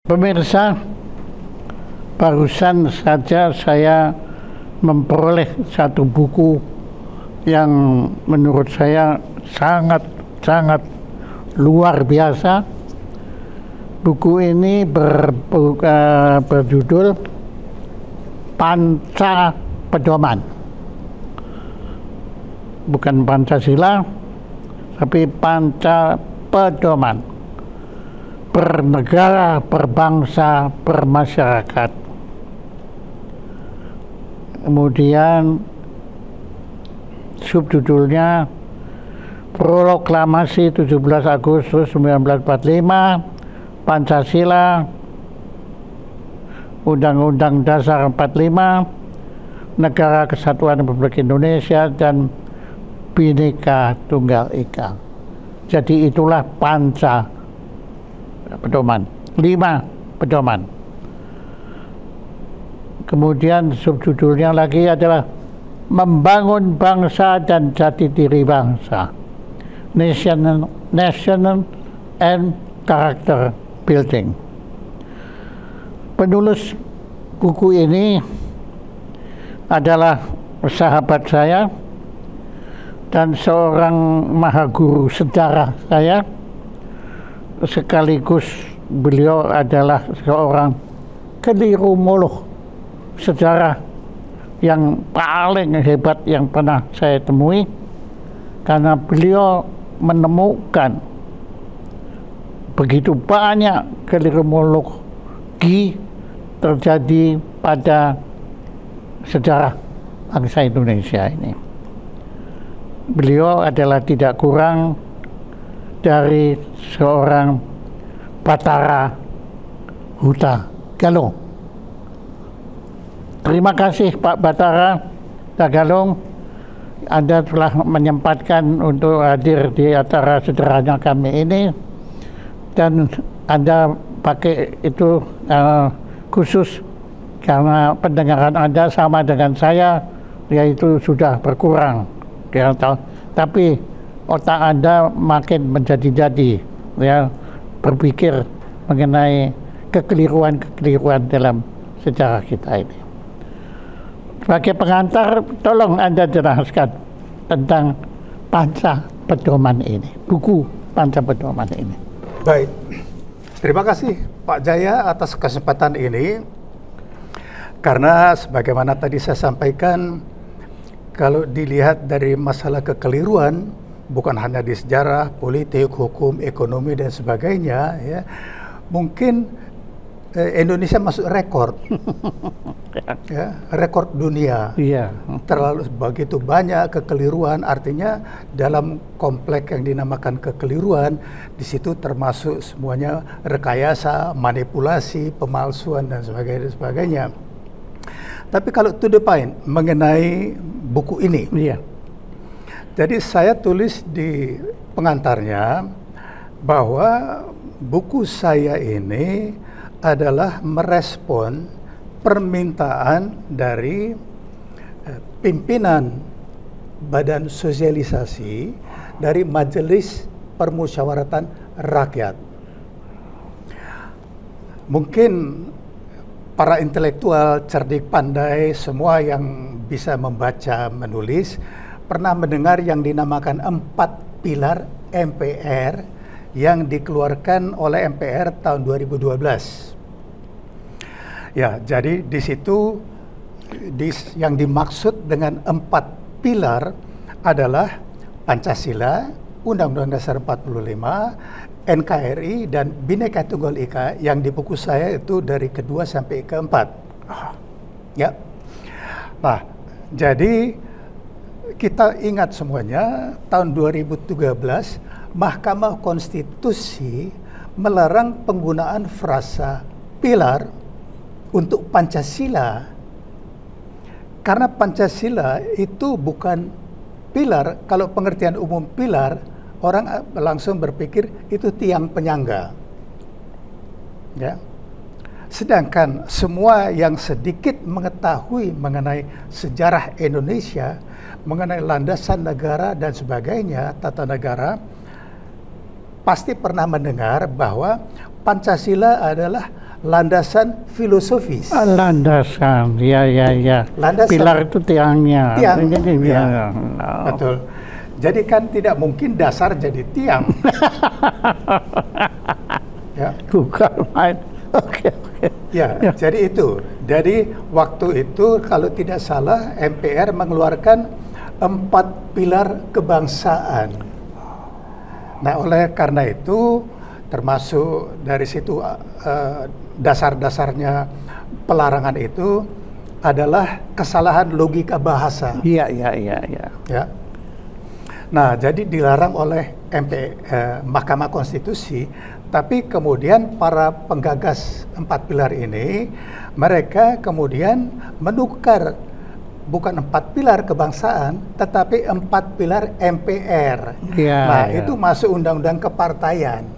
Pemirsa, barusan saja saya memperoleh satu buku yang menurut saya sangat luar biasa. Buku ini berjudul Panca Pedoman. Bukan Pancasila, tapi Panca Pedoman. Bernegara, berbangsa, bermasyarakat. Kemudian subjudulnya Proklamasi 17 Agustus 1945, Pancasila, Undang-Undang Dasar 45, Negara Kesatuan Republik Indonesia, dan Bhinneka Tunggal Ika. Jadi itulah Panca Pedoman, 5 pedoman. Kemudian subjudulnya lagi adalah Membangun Bangsa dan Jati Diri Bangsa, National and Character Building. Penulis buku ini adalah sahabat saya dan seorang mahaguru sejarah saya. Sekaligus beliau adalah seorang kelirumolog sejarah yang paling hebat yang pernah saya temui, karena beliau menemukan begitu banyak kelirumologi terjadi pada sejarah bangsa Indonesia ini. Beliau adalah tidak kurang dari seorang Bathara Huta Galung. Terima kasih Pak Bathara Galung, Anda telah menyempatkan untuk hadir di acara sederhana kami ini, dan Anda pakai itu khusus karena pendengaran Anda sama dengan saya, yaitu sudah berkurang, ya, tapi otak Anda makin menjadi-jadi, ya, berpikir mengenai kekeliruan-kekeliruan dalam sejarah kita ini. Sebagai pengantar, tolong Anda jelaskan tentang Panca Pedoman ini, buku Panca Pedoman ini. Baik, terima kasih Pak Jaya atas kesempatan ini. Karena sebagaimana tadi saya sampaikan, kalau dilihat dari masalah kekeliruan, bukan hanya di sejarah, politik, hukum, ekonomi, dan sebagainya, ya, mungkin Indonesia masuk rekor, ya, rekor dunia. Iya. Terlalu begitu banyak kekeliruan, artinya dalam kompleks yang dinamakan kekeliruan, di situ termasuk semuanya rekayasa, manipulasi, pemalsuan, dan sebagainya. Tapi kalau to the point mengenai buku ini, Iya. jadi saya tulis di pengantarnya bahwa buku saya ini adalah merespon permintaan dari pimpinan Badan Sosialisasi dari Majelis Permusyawaratan Rakyat. Mungkin para intelektual cerdik pandai semua yang bisa membaca menulis pernah mendengar yang dinamakan 4 pilar MPR yang dikeluarkan oleh MPR tahun 2012. Ya, jadi di situ yang dimaksud dengan 4 pilar adalah Pancasila, Undang-Undang Dasar 45, NKRI, dan Bhinneka Tunggal Ika, yang di buku saya itu dari kedua sampai keempat. Ya. Nah, jadi kita ingat semuanya, tahun 2013 Mahkamah Konstitusi melarang penggunaan frasa pilar untuk Pancasila, karena Pancasila itu bukan pilar. Kalau pengertian umum pilar, orang langsung berpikir itu tiang penyangga, ya. Sedangkan semua yang sedikit mengetahui mengenai sejarah Indonesia, mengenai landasan negara dan sebagainya, tata negara, pasti pernah mendengar bahwa Pancasila adalah landasan filosofis. Landasan, ya. Landasan. Pilar itu tiangnya. Tiang. Ini Ya. Betul. Jadi kan tidak mungkin dasar jadi tiang. Ya. Bukan main. Oke. Ya, jadi itu. Jadi waktu itu kalau tidak salah MPR mengeluarkan 4 pilar kebangsaan. Nah, oleh karena itu termasuk dari situ dasar-dasarnya pelarangan itu adalah kesalahan logika bahasa. Iya. Ya. Nah, jadi dilarang oleh Mahkamah Konstitusi, tapi kemudian para penggagas 4 pilar ini, mereka kemudian menukar bukan 4 pilar kebangsaan, tetapi 4 pilar MPR. Ya, nah, ya. itu masuk undang-undang kepartaian.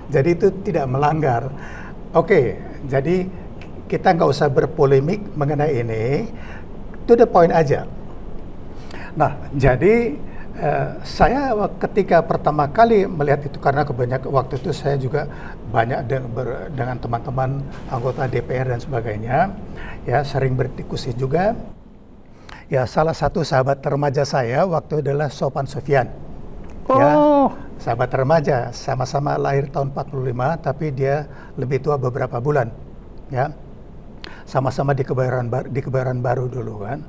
Jadi itu tidak melanggar. Oke, jadi kita nggak usah berpolemik mengenai ini, to the point aja. Nah, jadi saya ketika pertama kali melihat itu, karena kebanyakan waktu itu saya juga banyak dengan teman-teman anggota DPR dan sebagainya, ya sering berdiskusi juga. Ya, salah satu sahabat remaja saya waktu adalah Sophan Sofyan. Ya, sahabat remaja, sama-sama lahir tahun 45, tapi dia lebih tua beberapa bulan. Ya, sama-sama di Kebayoran Baru dulu kan.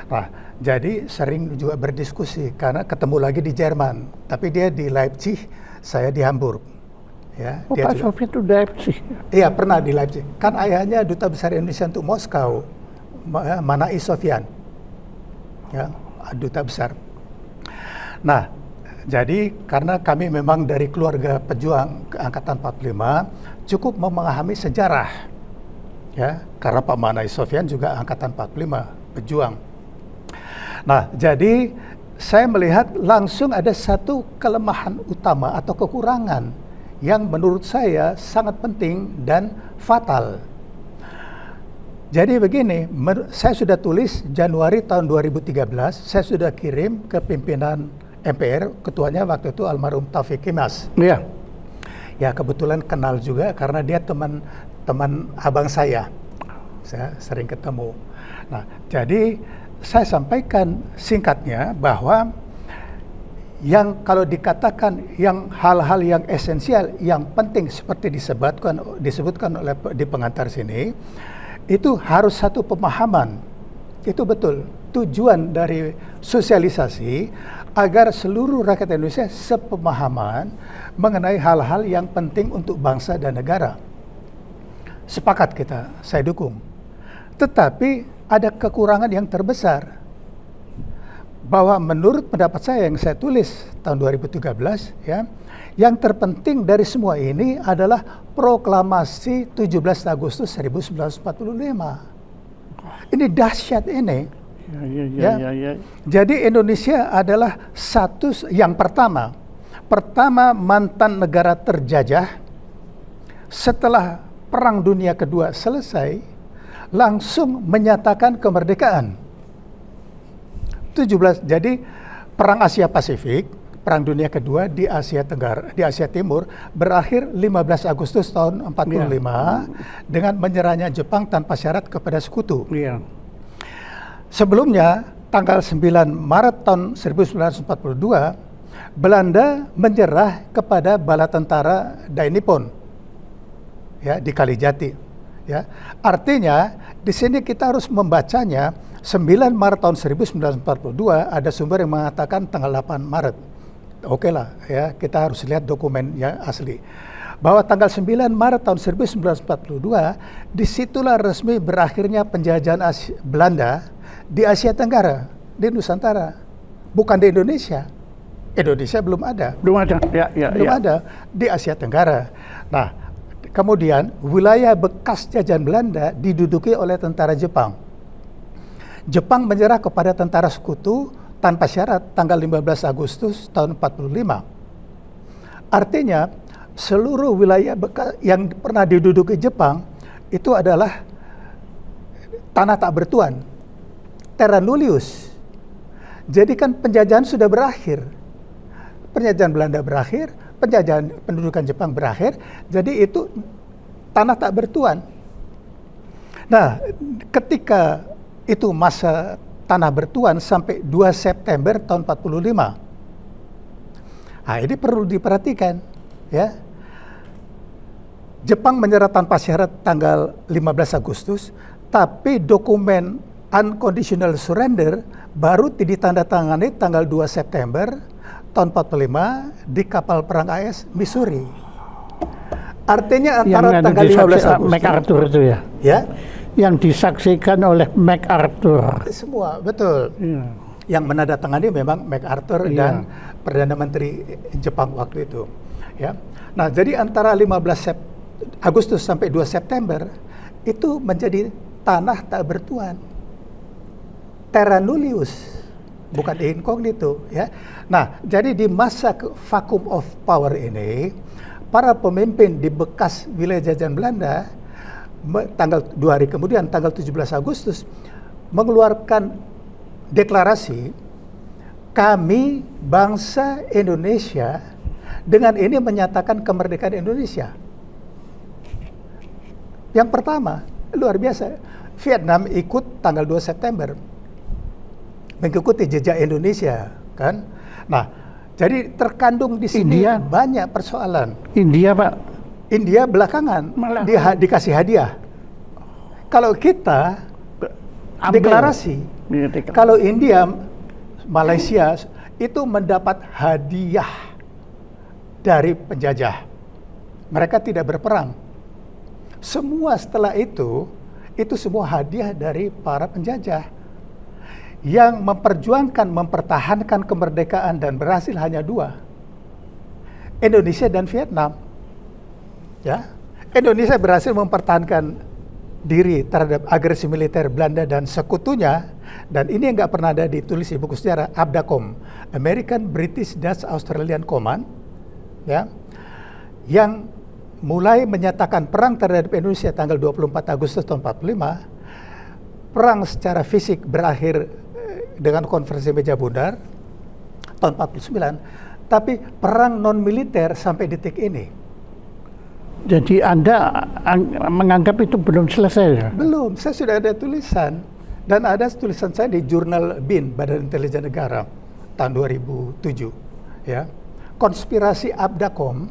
Nah, jadi sering juga berdiskusi karena ketemu lagi di Jerman, tapi dia di Leipzig, saya di Hamburg. Ya, dia Pak Sofyan itu Leipzig. Iya, pernah di Leipzig. Kan ayahnya Duta Besar Indonesia untuk Moskow, Manai Sofyan. Ya, Duta Besar. Nah, jadi karena kami memang dari keluarga pejuang Angkatan 45, cukup memahami sejarah. Ya, karena Pak Manai Sofyan juga Angkatan 45, pejuang. Nah, jadi saya melihat langsung ada satu kelemahan utama atau kekurangan yang menurut saya sangat penting dan fatal. Jadi begini, saya sudah tulis Januari tahun 2013, saya sudah kirim ke pimpinan MPR, ketuanya waktu itu almarhum Taufik Kimas. Iya. Ya, kebetulan kenal juga karena dia teman abang saya sering ketemu. Nah, jadi saya sampaikan singkatnya bahwa yang kalau dikatakan yang hal-hal yang esensial, yang penting seperti disebutkan oleh di pengantar sini, itu harus satu pemahaman. Itu betul tujuan dari sosialisasi agar seluruh rakyat Indonesia sepemahaman mengenai hal-hal yang penting untuk bangsa dan negara. Sepakat kita, saya dukung. Tetapi ada kekurangan yang terbesar, bahwa menurut pendapat saya yang saya tulis tahun 2013, ya, yang terpenting dari semua ini adalah proklamasi 17 Agustus 1945. Ini dahsyat ini. Ya. Jadi Indonesia adalah yang pertama mantan negara terjajah setelah Perang Dunia Kedua selesai, langsung menyatakan kemerdekaan. 17. Jadi Perang Asia Pasifik, Perang Dunia Kedua di Asia Tenggara, di Asia Timur berakhir 15 Agustus tahun 45 dengan menyerahnya Jepang tanpa syarat kepada sekutu. Iya. Sebelumnya tanggal 9 Maret tahun 1942 Belanda menyerah kepada bala tentara Dai Nippon, ya, di Kalijati. Ya, artinya di sini kita harus membacanya 9 Maret tahun 1942, ada sumber yang mengatakan tanggal 8 Maret. Oke lah, ya, kita harus lihat dokumen yang asli. Bahwa tanggal 9 Maret tahun 1942, disitulah resmi berakhirnya penjajahan Belanda di Asia Tenggara, di Nusantara, bukan di Indonesia. Indonesia belum ada. Belum ada, belum ada di Asia Tenggara. Nah, kemudian wilayah bekas jajahan Belanda diduduki oleh tentara Jepang. Jepang menyerah kepada tentara sekutu tanpa syarat tanggal 15 Agustus tahun 45. Artinya seluruh wilayah bekas yang pernah diduduki Jepang itu adalah tanah tak bertuan, terra nullius. Jadi kan penjajahan sudah berakhir. Penjajahan Belanda berakhir, pendudukan Jepang berakhir, jadi itu tanah tak bertuan. Nah, ketika itu masa tanah bertuan sampai 2 September tahun 45. Nah, ini perlu diperhatikan, ya. Jepang menyerah tanpa syarat tanggal 15 Agustus, tapi dokumen unconditional surrender baru ditandatangani tanggal 2 September tahun 45 di kapal perang AS Missouri. Artinya antara tanggal 15 Agustus MacArthur itu ya. Ya. Yang disaksikan oleh MacArthur. Semua, betul. Yang menandatangani memang MacArthur dan Perdana Menteri Jepang waktu itu. Ya. Nah, jadi antara 15 Agustus sampai 2 September itu menjadi tanah tak bertuan. Terra nullius, bukan incognito, ya. Nah, jadi di masa vacuum of power ini, para pemimpin di bekas wilayah jajahan Belanda tanggal 2 hari kemudian, tanggal 17 Agustus, mengeluarkan deklarasi, kami bangsa Indonesia, dengan ini menyatakan kemerdekaan Indonesia. Yang pertama, luar biasa, Vietnam ikut tanggal 2 September, mengikuti jejak Indonesia, kan? Nah, jadi terkandung di sini India banyak persoalan. India, Pak. India belakangan dikasih hadiah. Kalau kita deklarasi, kalau India, Malaysia itu mendapat hadiah dari penjajah. Mereka tidak berperang. Semua setelah itu semua hadiah dari para penjajah. Yang memperjuangkan, mempertahankan kemerdekaan dan berhasil hanya 2. Indonesia dan Vietnam. Ya, Indonesia berhasil mempertahankan diri terhadap agresi militer Belanda dan sekutunya, dan ini yang nggak pernah ada ditulis di buku sejarah, ABDACOM, American British Dutch Australian Command, ya, yang mulai menyatakan perang terhadap Indonesia tanggal 24 Agustus tahun 45. Perang secara fisik berakhir dengan konferensi meja bundar tahun 49, tapi perang non militer sampai detik ini. Jadi Anda menganggap itu belum selesai ya? Belum, saya sudah ada tulisan, dan ada tulisan saya di jurnal BIN, Badan Intelijen Negara, tahun 2007. Ya, konspirasi ABDACOM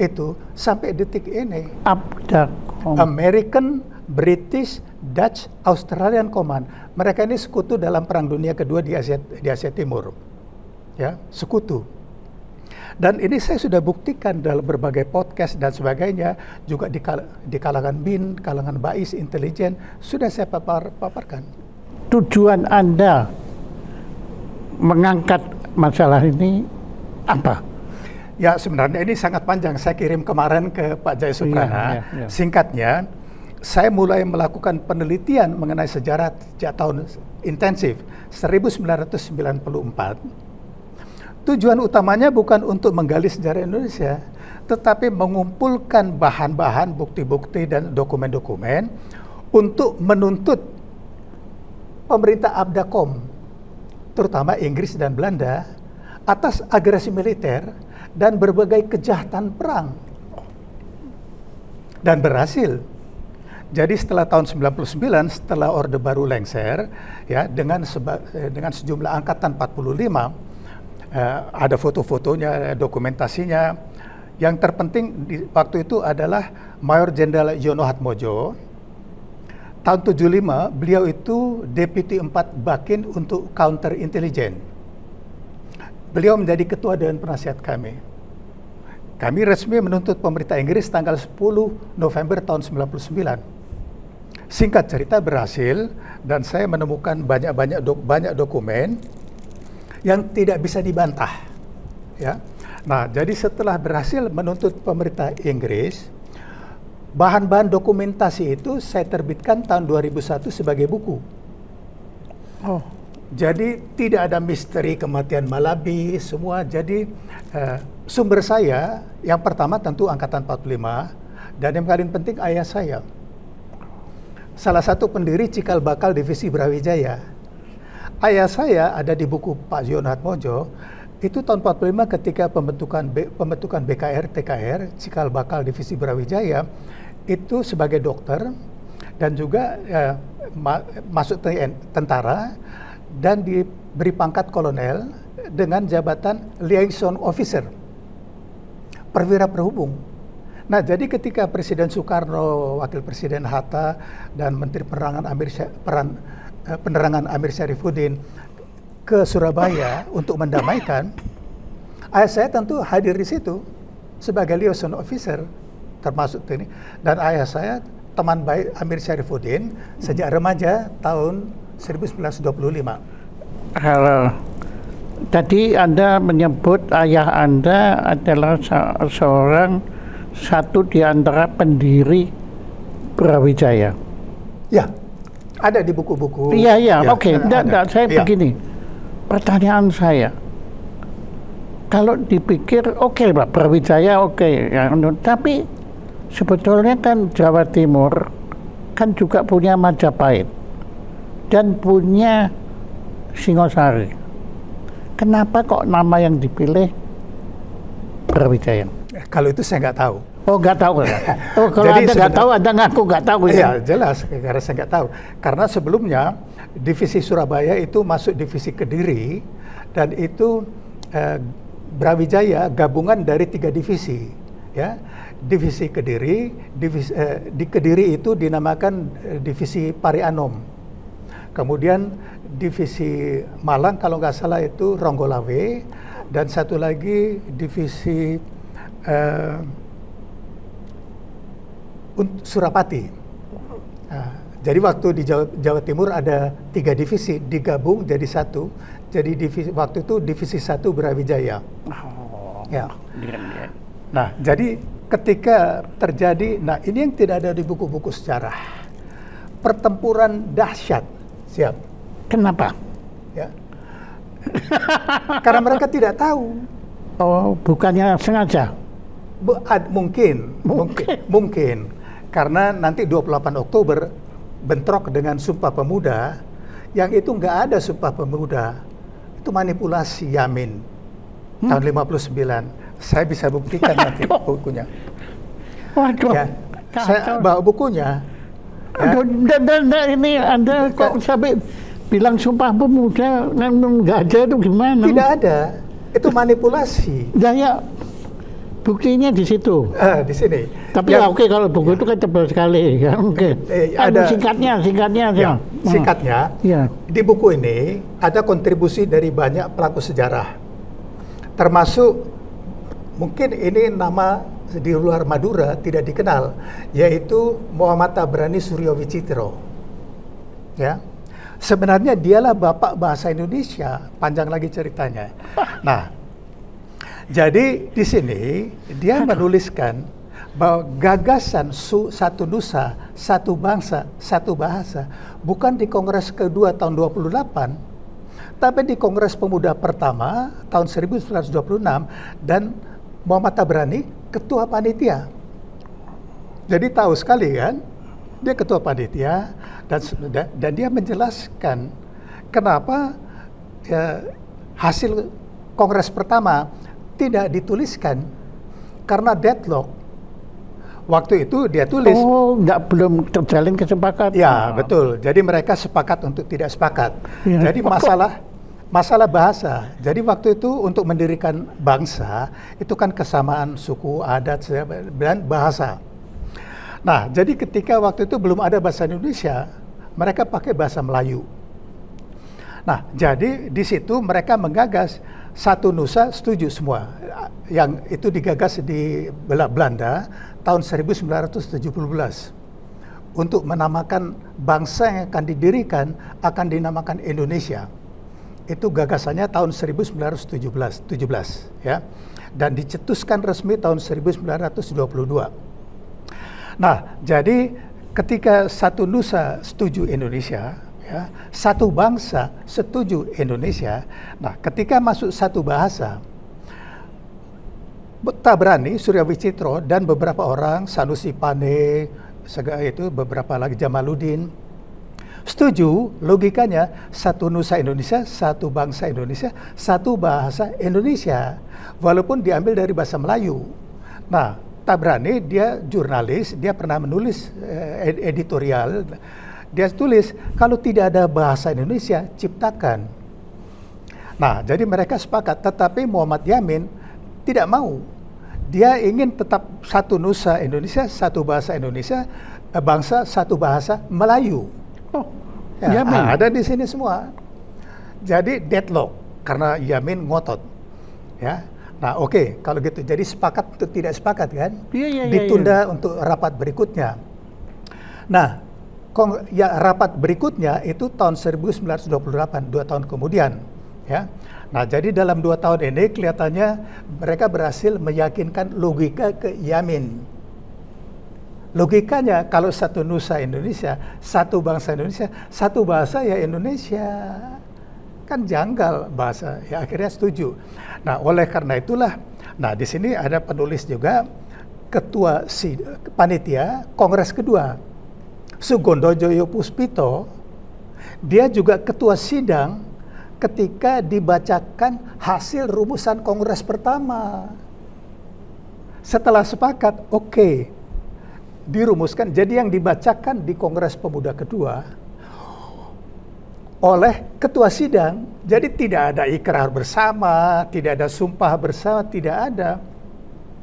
itu sampai detik ini. ABDACOM. American British Dutch Australian Command. Mereka ini sekutu dalam Perang Dunia Kedua di Asia Timur. Ya, sekutu. Dan ini saya sudah buktikan dalam berbagai podcast dan sebagainya, juga di kalangan BIN, kalangan BAIS, intelijen, sudah saya paparkan. Tujuan Anda mengangkat masalah ini apa? Ya, sebenarnya ini sangat panjang. Saya kirim kemarin ke Pak Jaya Suprana. Iya. Singkatnya, saya mulai melakukan penelitian mengenai sejarah sejak tahun intensif 1994. Tujuan utamanya bukan untuk menggali sejarah Indonesia, tetapi mengumpulkan bahan-bahan, bukti-bukti, dan dokumen-dokumen untuk menuntut pemerintah ABDACOM, terutama Inggris dan Belanda, atas agresi militer dan berbagai kejahatan perang. Dan berhasil. Jadi setelah tahun 99, setelah Orde Baru lengser, ya, dengan sejumlah angkatan 45, ada foto-fotonya, dokumentasinya. Yang terpenting waktu itu adalah Mayor Jenderal Yono Hatmojo. Tahun 75, beliau itu Deputi 4 Bakin untuk Counter Intelligence. Beliau menjadi ketua Dewan Penasihat kami. Kami resmi menuntut pemerintah Inggris tanggal 10 November tahun 99. Singkat cerita berhasil, dan saya menemukan banyak dokumen yang tidak bisa dibantah. Ya. Nah, jadi setelah berhasil menuntut pemerintah Inggris, bahan-bahan dokumentasi itu saya terbitkan tahun 2001 sebagai buku. Oh. Jadi tidak ada misteri kematian Malabi, semua. Jadi sumber saya yang pertama tentu Angkatan 45, dan yang paling penting ayah saya. Salah satu pendiri Cikal Bakal Divisi Brawijaya. Ayah saya ada di buku Pak Yono Hatmojo, itu tahun 45 ketika pembentukan BKR, TKR, Cikal Bakal Divisi Brawijaya, itu sebagai dokter dan juga masuk tentara dan diberi pangkat kolonel dengan jabatan liaison officer, perwira perhubung. Nah, jadi ketika Presiden Soekarno, Wakil Presiden Hatta, dan Menteri Penerangan Amir Syarifuddin ke Surabaya untuk mendamaikan, ayah saya tentu hadir di situ sebagai liaison officer, termasuk ini. Dan ayah saya teman baik Amir Syarifuddin sejak remaja tahun 1925. Halo. Tadi Anda menyebut ayah Anda adalah satu di antara pendiri Brawijaya. Ya, ada di buku-buku. Iya, ya, oke. Saya ya. begini, pertanyaan saya, kalau dipikir oke, Pak, Brawijaya oke, ya, tapi sebetulnya kan Jawa Timur kan juga punya Majapahit dan punya Singosari. Kenapa kok nama yang dipilih Brawijaya? Kalau itu saya nggak tahu. Oh, nggak tahu. Oh, kalau Anda nggak tahu, Anda ngaku nggak tahu. Iya, jelas. Karena saya nggak tahu. Karena sebelumnya divisi Surabaya itu masuk divisi Kediri, dan itu Brawijaya gabungan dari 3 divisi. Ya, divisi Kediri, di Kediri itu dinamakan divisi Parianom. Kemudian divisi Malang kalau nggak salah itu Ronggolawe, dan satu lagi divisi Surapati. Nah, jadi waktu di Jawa Timur ada 3 divisi digabung jadi satu. Jadi waktu itu divisi 1 Brawijaya. Oh, ya. Nah, jadi ketika terjadi, nah ini yang tidak ada di buku-buku sejarah. Pertempuran dahsyat. Siap. Kenapa? Ya. Karena mereka tidak tahu. Oh, bukannya sengaja? Mungkin. Karena nanti 28 Oktober bentrok dengan Sumpah Pemuda, yang itu nggak ada Sumpah Pemuda. Itu manipulasi Yamin tahun 59. Saya bisa buktikan nanti bukunya. Waduh. Ya, saya bawa bukunya. Ya. Dan ini Anda kok sampai bilang Sumpah Pemuda nggak ada, itu gimana? Tidak ada. Itu manipulasi. Ya, buktinya di situ. Di sini. Tapi ya, oke, kalau buku itu kan tebal sekali, ya. Oke. Ada singkatnya. Ya, singkatnya. Ya. Di buku ini ada kontribusi dari banyak pelaku sejarah, termasuk mungkin ini nama di luar Madura tidak dikenal, yaitu Muhammad Tabrani Suryo Wicitro. Ya. Sebenarnya dialah bapak bahasa Indonesia, panjang lagi ceritanya. Nah, jadi di sini dia menuliskan bahwa gagasan satu nusa, satu bangsa, satu bahasa bukan di Kongres kedua tahun 28, tapi di Kongres Pemuda pertama tahun 1926, dan Muhammad Tabrani ketua panitia. Jadi tahu sekali kan, dia ketua panitia, dan dia menjelaskan kenapa hasil Kongres pertama tidak dituliskan karena deadlock. Waktu itu dia tulis. Oh, belum terjalin kesepakatan. Ya, betul. Jadi mereka sepakat untuk tidak sepakat. Ya, jadi masalah bahasa. Jadi waktu itu untuk mendirikan bangsa itu kan kesamaan suku, adat, dan bahasa. Nah, jadi ketika waktu itu belum ada bahasa Indonesia, mereka pakai bahasa Melayu. Nah, jadi di situ mereka menggagas satu nusa, setuju semua. Yang itu digagas di Belanda tahun 1917. Untuk menamakan bangsa yang akan didirikan akan dinamakan Indonesia. Itu gagasannya tahun 1917, ya. Dan dicetuskan resmi tahun 1922. Nah, jadi ketika satu nusa setuju Indonesia, ya, satu bangsa setuju Indonesia. Nah, ketika masuk satu bahasa, Tabrani, Suryo Wicitro, dan beberapa orang, Sanusi Pane, itu beberapa lagi, Jamaluddin, setuju. Logikanya satu nusa Indonesia, satu bangsa Indonesia, satu bahasa Indonesia, walaupun diambil dari bahasa Melayu. Nah, Tabrani dia jurnalis, dia pernah menulis editorial. Dia tulis kalau tidak ada bahasa Indonesia ciptakan. Nah, jadi mereka sepakat, tetapi Muhammad Yamin tidak mau. Dia ingin tetap satu nusa Indonesia, satu bahasa Indonesia, bangsa satu bahasa Melayu. Oh, Ya, Yamin. ada di sini semua. Jadi deadlock karena Yamin ngotot. Ya. Nah, oke, kalau gitu jadi sepakat atau tidak sepakat kan? Iya. Ditunda untuk rapat berikutnya. Nah, rapat berikutnya itu tahun 1928, 2 tahun kemudian. Ya. Nah, jadi dalam 2 tahun ini kelihatannya mereka berhasil meyakinkan logika ke Yamin. Logikanya kalau satu nusa Indonesia, satu bangsa Indonesia, satu bahasa ya Indonesia. Kan janggal bahasa, ya akhirnya setuju. Nah, oleh karena itulah, nah di sini ada penulis juga, ketua panitia Kongres kedua, Sugondo Joyo Puspito, dia juga ketua sidang ketika dibacakan hasil rumusan Kongres pertama. Setelah sepakat, oke, dirumuskan. Jadi yang dibacakan di Kongres Pemuda kedua oleh ketua sidang, jadi tidak ada ikrar bersama, tidak ada sumpah bersama, tidak ada.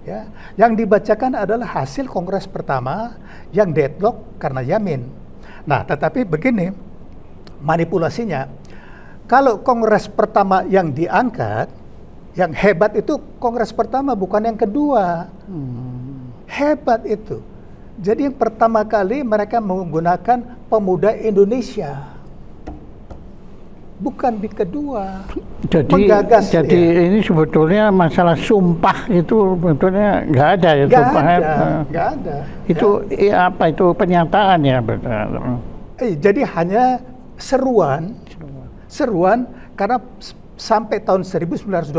Ya, yang dibacakan adalah hasil Kongres pertama yang deadlock karena Yamin. Nah, tetapi begini manipulasinya. Kalau Kongres pertama yang diangkat, yang hebat itu Kongres pertama bukan yang kedua. Hebat itu. Jadi yang pertama kali mereka menggunakan Pemuda Indonesia. Bukan di kedua. Jadi ini sebetulnya masalah sumpah itu sebetulnya nggak ada ya, sumpahnya. Nggak ada. Itu ya. Apa itu pernyataan ya? Jadi hanya seruan karena sampai tahun 1926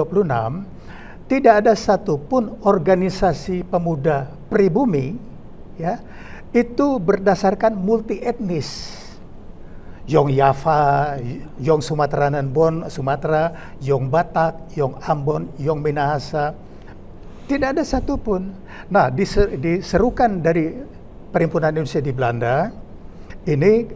tidak ada satupun organisasi pemuda pribumi ya itu berdasarkan multi etnis. Yong Java, Yong Sumatranan Bon, Sumatera, Yong Batak, Yong Ambon, Yong Minahasa. Tidak ada satupun. Nah, diserukan dari Perhimpunan Indonesia di Belanda, ini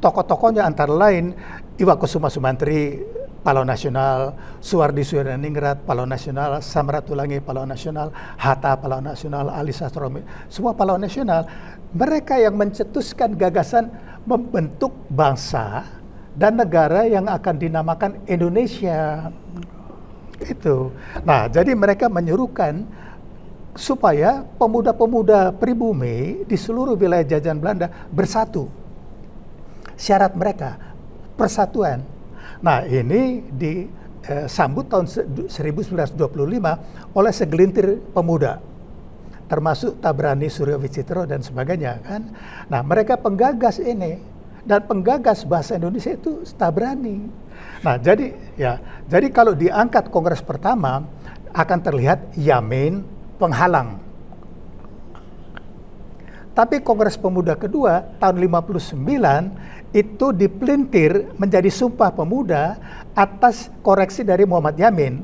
tokoh-tokohnya antara lain Iwa Kusuma Sumantri, Pahlawan Nasional, Suwardi Suyaningrat, Pahlawan Nasional, Samratulangi, Pahlawan Nasional, Hatta, Pahlawan Nasional, Ali Sastromi, semua pahlawan nasional. Mereka yang mencetuskan gagasan membentuk bangsa dan negara yang akan dinamakan Indonesia. Itu. Nah, jadi mereka menyuruhkan supaya pemuda-pemuda pribumi di seluruh wilayah jajahan Belanda bersatu. Syarat mereka persatuan. Nah, ini disambut tahun 1925 oleh segelintir pemuda, termasuk Tabrani, Suryo Wicitro dan sebagainya kan. Nah, mereka penggagas ini dan penggagas bahasa Indonesia itu Tabrani. Nah, jadi kalau diangkat Kongres pertama akan terlihat Yamin penghalang. Tapi Kongres Pemuda kedua tahun 59 itu dipelintir menjadi Sumpah Pemuda atas koreksi dari Muhammad Yamin.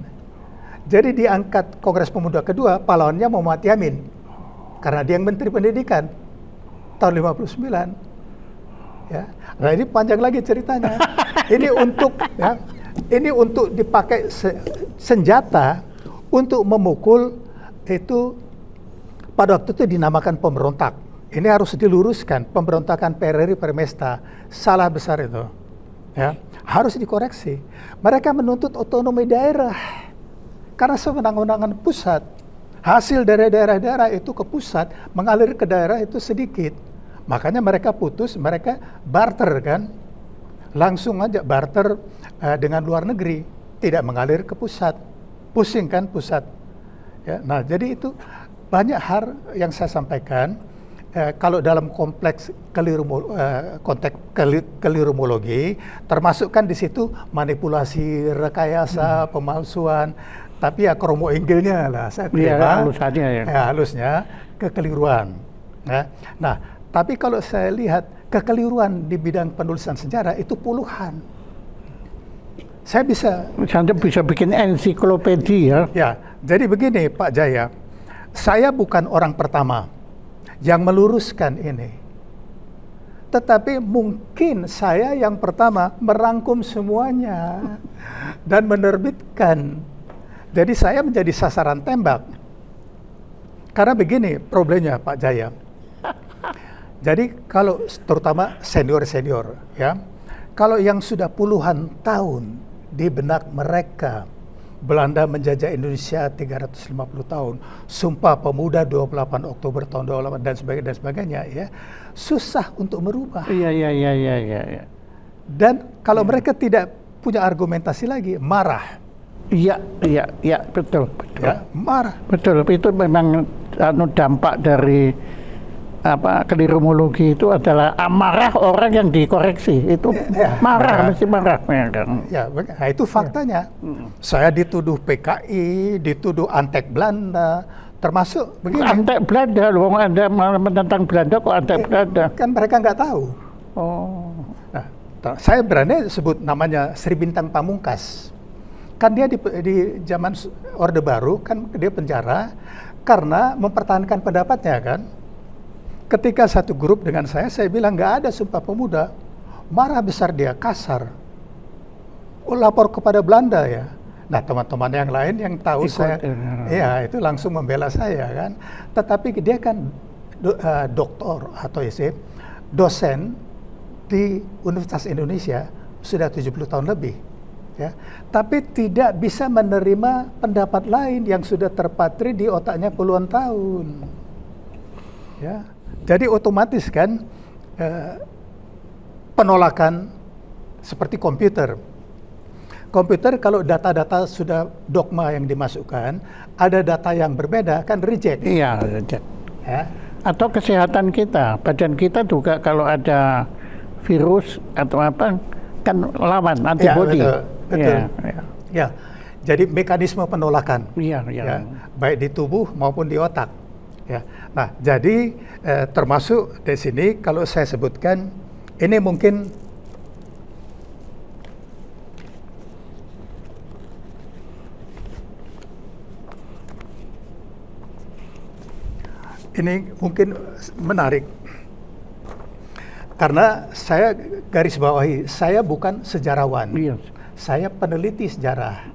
Jadi diangkat Kongres Pemuda kedua, pahlawannya Muhammad Yamin. Karena dia yang Menteri Pendidikan tahun 59. Ya. Nah, ini panjang lagi ceritanya. Ini untuk dipakai senjata untuk memukul itu pada waktu itu dinamakan pemberontak. Ini harus diluruskan, pemberontakan PRRI Permesta, salah besar itu. Ya, harus dikoreksi. Mereka menuntut otonomi daerah karena sewenang-wenangan pusat. Hasil dari daerah-daerah itu ke pusat, mengalir ke daerah itu sedikit. Makanya mereka putus, mereka barter kan. Langsung aja barter dengan luar negeri, tidak mengalir ke pusat. Pusing kan pusat. Ya, nah, jadi itu banyak hal yang saya sampaikan. Kalau dalam konteks kelirumologi, termasuk kan di situ manipulasi, rekayasa, pemalsuan. Tapi ya kromo inggilnya lah saya terima, halusnya kekeliruan. Ya. Nah, tapi kalau saya lihat kekeliruan di bidang penulisan sejarah itu puluhan. Saya bisa bikin ensiklopedia. Ya, jadi begini Pak Jaya, saya bukan orang pertama yang meluruskan ini. Tetapi mungkin saya yang pertama merangkum semuanya dan menerbitkan. Jadi saya menjadi sasaran tembak. Karena begini problemnya Pak Jaya. Jadi kalau terutama senior-senior ya, kalau yang sudah puluhan tahun di benak mereka Belanda menjajah Indonesia 350 tahun, Sumpah Pemuda 28 Oktober tahun 28 dan sebagainya ya, susah untuk merubah. Iya. Dan kalau mereka tidak punya argumentasi lagi, marah. Iya, betul. Ya, marah. Betul, itu memang dampak dari kelirumologi itu adalah amarah orang yang dikoreksi. Itu marah, mesti marah. Ya, nah itu faktanya. Saya dituduh PKI, dituduh antek Belanda, termasuk begini. Antek Belanda, loh, Anda menentang Belanda kok antek Belanda? Kan mereka nggak tahu. Oh. Nah, saya berani sebut namanya Sri Bintang Pamungkas. Kan dia di zaman Orde Baru, kan dia penjara karena mempertahankan pendapatnya kan. Ketika satu grup dengan saya bilang nggak ada Sumpah Pemuda, marah besar dia, kasar. Oh, lapor kepada Belanda ya. Nah teman-teman yang lain yang tahu ya itu langsung membela saya kan. Tetapi dia kan doktor atau dosen di Universitas Indonesia sudah 70 tahun lebih. Ya, tapi tidak bisa menerima pendapat lain yang sudah terpatri di otaknya puluhan tahun. Ya, jadi otomatis kan penolakan seperti komputer. Komputer kalau data-data sudah dogma yang dimasukkan, ada data yang berbeda kan reject. Iya, reject. Ya. Atau kesehatan kita, badan kita juga kalau ada virus atau apa kan lawan antibodi. Ya, betul. Ya, jadi mekanisme penolakan. Ya, baik di tubuh maupun di otak. Ya. Nah, jadi termasuk di sini kalau saya sebutkan ini mungkin menarik. Karena saya garis bawahi, saya bukan sejarawan. Iya. Saya peneliti sejarah.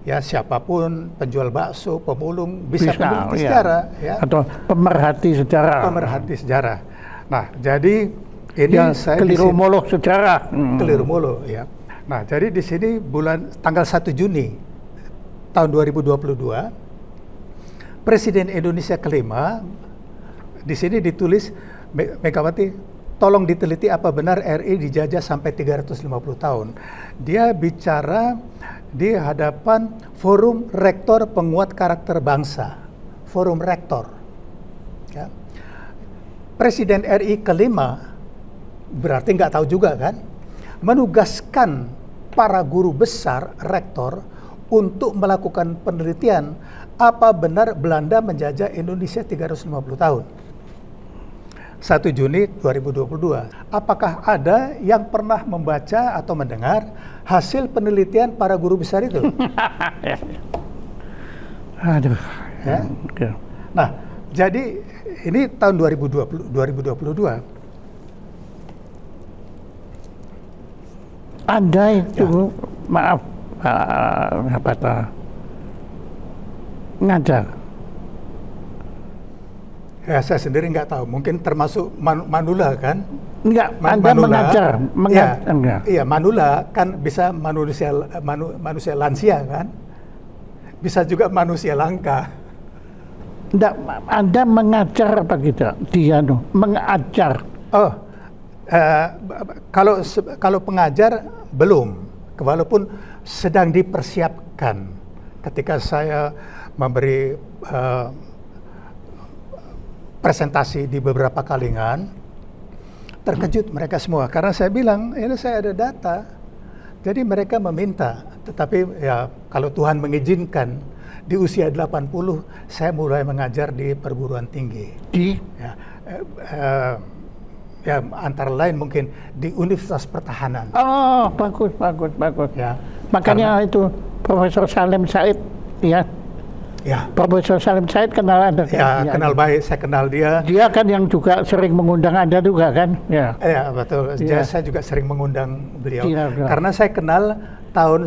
Ya, siapapun penjual bakso, pemulung bisa peneliti sejarah. Ya. Atau pemerhati sejarah. Pemerhati sejarah. Nah, jadi ini ya, saya kelirumolog sejarah. Kelirumolog, ya. Nah, jadi di sini tanggal 1 Juni tahun 2022, Presiden Indonesia kelima, di sini ditulis Megawati, tolong diteliti apa benar RI dijajah sampai 350 tahun. Dia bicara di hadapan Forum Rektor Penguat Karakter Bangsa. Forum Rektor. Ya. Presiden RI kelima, berarti nggak tahu juga kan, menugaskan para guru besar, rektor, untuk melakukan penelitian apa benar Belanda menjajah Indonesia 350 tahun. 1 Juni 2022. Apakah ada yang pernah membaca atau mendengar hasil penelitian para guru besar itu? Aduh. Ya? Nah, jadi ini tahun 2022. Anda itu, maaf, ngajar. Ya, saya sendiri nggak tahu. Mungkin termasuk Manula kan? Enggak, Anda mengajar. Iya, Manula kan bisa manusia lansia kan? Bisa juga manusia langka. Enggak, Anda mengajar apa gitu? Dia mengajar. Oh, kalau pengajar belum, walaupun sedang dipersiapkan. Ketika saya memberi presentasi di beberapa kalingan, terkejut mereka semua karena saya bilang ini saya ada data. Jadi mereka meminta, tetapi ya kalau Tuhan mengizinkan di usia 80 saya mulai mengajar di perguruan tinggi. Ya, antara lain mungkin di Universitas Pertahanan. Oh, bagus. Ya, makanya itu Profesor Salim Said, ya. Ya. Profesor Salim Said kenal Anda kan? Ya, kenal baik, saya kenal dia. Dia kan yang juga sering mengundang Anda juga kan? Ya. Ya, betul. Ya. Saya juga sering mengundang beliau. Ya. Karena saya kenal tahun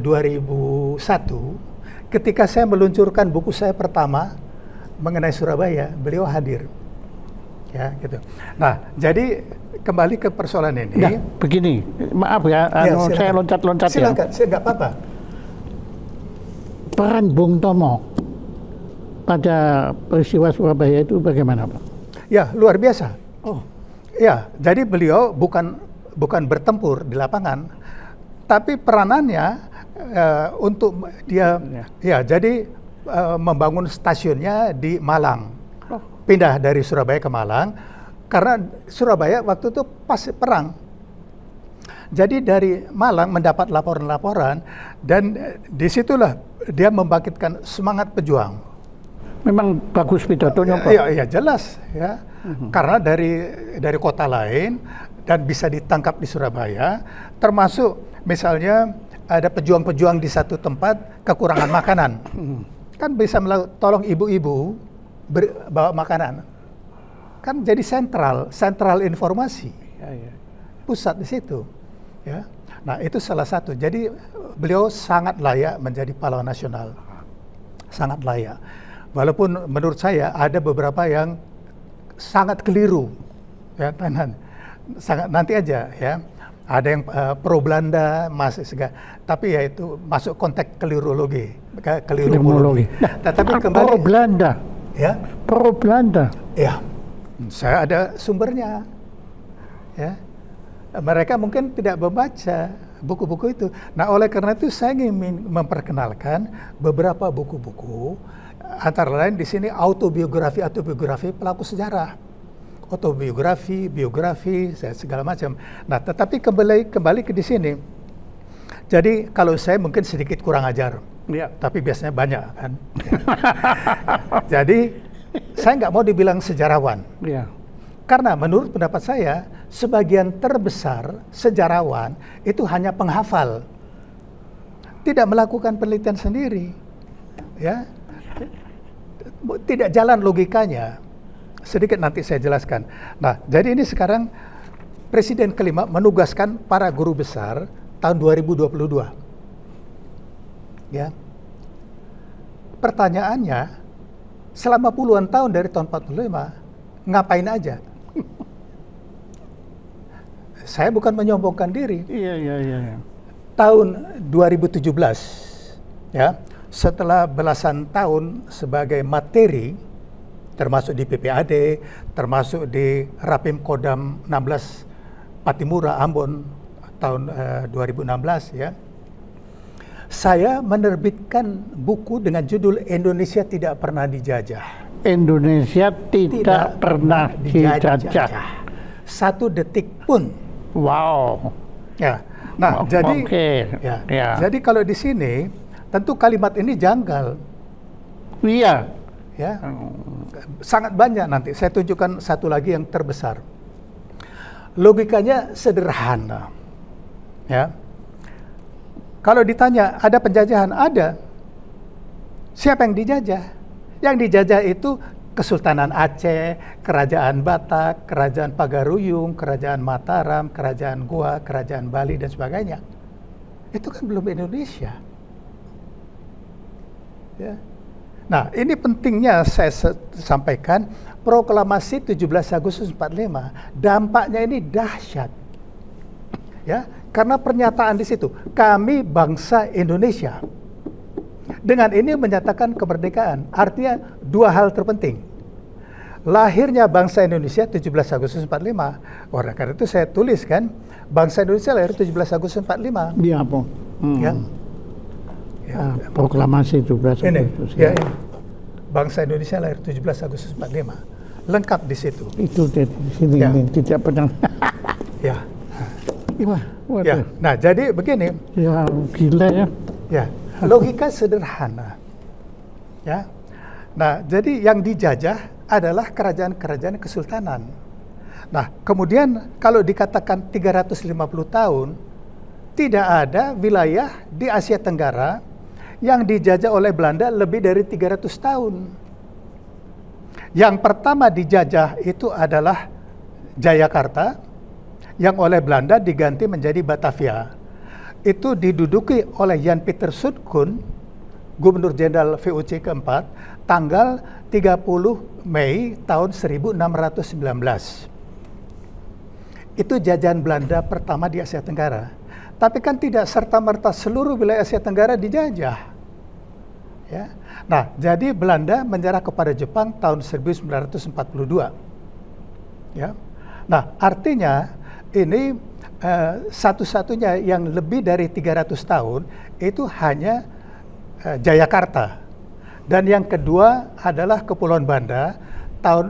2001, ketika saya meluncurkan buku saya pertama mengenai Surabaya, beliau hadir. Ya, gitu. Nah, jadi kembali ke persoalan ini. Nah, begini, maaf ya, saya loncat-loncat ya. Silakan, saya nggak apa-apa. Peran Bung Tomo pada peristiwa Surabaya itu bagaimana, Pak? Ya, luar biasa. Oh, ya, jadi beliau bukan bertempur di lapangan, tapi peranannya untuk dia, jadi membangun stasiunnya di Malang, pindah dari Surabaya ke Malang, karena Surabaya waktu itu pas perang. Jadi dari Malang mendapat laporan-laporan dan disitulah dia membangkitkan semangat pejuang. Memang bagus pidatonya, Pak. Iya, jelas ya. Karena dari kota lain dan bisa ditangkap di Surabaya, termasuk misalnya ada pejuang-pejuang di satu tempat kekurangan makanan. Kan bisa tolong ibu-ibu bawa makanan. Kan jadi sentral informasi. Pusat di situ. Ya. Nah, itu salah satu. Jadi beliau sangat layak menjadi pahlawan nasional. Sangat layak. Walaupun menurut saya ada beberapa yang sangat keliru. Ya, sangat nanti aja ya. Ada yang pro Belanda, tapi ya itu masuk konteks kelirologi. Nah, tetapi kembali pro Belanda. Ya. Pro Belanda. Ya. Saya ada sumbernya. Ya. Mereka mungkin tidak membaca buku-buku itu. Nah, oleh karena itu saya ingin memperkenalkan beberapa buku-buku, antara lain di sini autobiografi pelaku sejarah, biografi, segala macam. Nah, tetapi kembali ke di sini. Jadi kalau saya mungkin sedikit kurang ajar, tapi biasanya banyak kan. Jadi saya nggak mau dibilang sejarawan. Karena menurut pendapat saya, sebagian terbesar sejarawan itu hanya penghafal, tidak melakukan penelitian sendiri, ya, tidak jalan logikanya. Sedikit nanti saya jelaskan. Nah, jadi ini sekarang Presiden kelima menugaskan para guru besar tahun 2022. Ya, pertanyaannya, selama puluhan tahun dari tahun 45, ngapain aja? Saya bukan menyombongkan diri. Iya. Tahun 2017, ya, setelah belasan tahun sebagai materi, termasuk di PPAD, termasuk di Rapim Kodam 16 Patimura, Ambon, tahun 2016, ya, saya menerbitkan buku dengan judul Indonesia Tidak Pernah Dijajah. Indonesia tidak pernah dijajah. Satu detik pun. Wow. Ya. Nah, jadi kalau di sini tentu kalimat ini janggal. Iya. Ya. Sangat banyak nanti. Saya tunjukkan satu lagi yang terbesar. Logikanya sederhana. Ya. Kalau ditanya ada penjajahan, ada. Siapa yang dijajah? Yang dijajah itu Kesultanan Aceh, Kerajaan Batak, Kerajaan Pagaruyung, Kerajaan Mataram, Kerajaan Goa, Kerajaan Bali, dan sebagainya. Itu kan belum Indonesia. Ya. Nah, ini pentingnya saya sampaikan, proklamasi 17 Agustus 45, dampaknya ini dahsyat. Ya, karena pernyataan di situ, kami bangsa Indonesia. Dengan ini menyatakan kemerdekaan. Artinya dua hal terpenting. Lahirnya bangsa Indonesia 17 Agustus 45. Oleh karena itu saya tulis kan, bangsa Indonesia lahir 17 Agustus 45. Iya, Pak. Ya. Proklamasi 17 Agustus. Ya. Bangsa Indonesia lahir 17 Agustus 45. Lengkap di situ. Itu di sini ini tidak pernah. Ya. Ya. Nah, jadi begini. Ya, gila ya. Ya. Logika sederhana. Ya. Nah, jadi yang dijajah adalah kerajaan-kerajaan kesultanan. Nah, kemudian kalau dikatakan 350 tahun, tidak ada wilayah di Asia Tenggara yang dijajah oleh Belanda lebih dari 300 tahun. Yang pertama dijajah itu adalah Jayakarta, yang oleh Belanda diganti menjadi Batavia. Itu diduduki oleh Jan Pieter Soetkoen, Gubernur Jenderal VOC keempat, tanggal 30 Mei tahun 1619. Itu jajahan Belanda pertama di Asia Tenggara. Tapi kan tidak serta-merta seluruh wilayah Asia Tenggara dijajah. Ya. Nah, jadi Belanda menyerah kepada Jepang tahun 1942. Ya. Nah, artinya ini satu-satunya yang lebih dari 300 tahun itu hanya Jayakarta. Dan yang kedua adalah Kepulauan Banda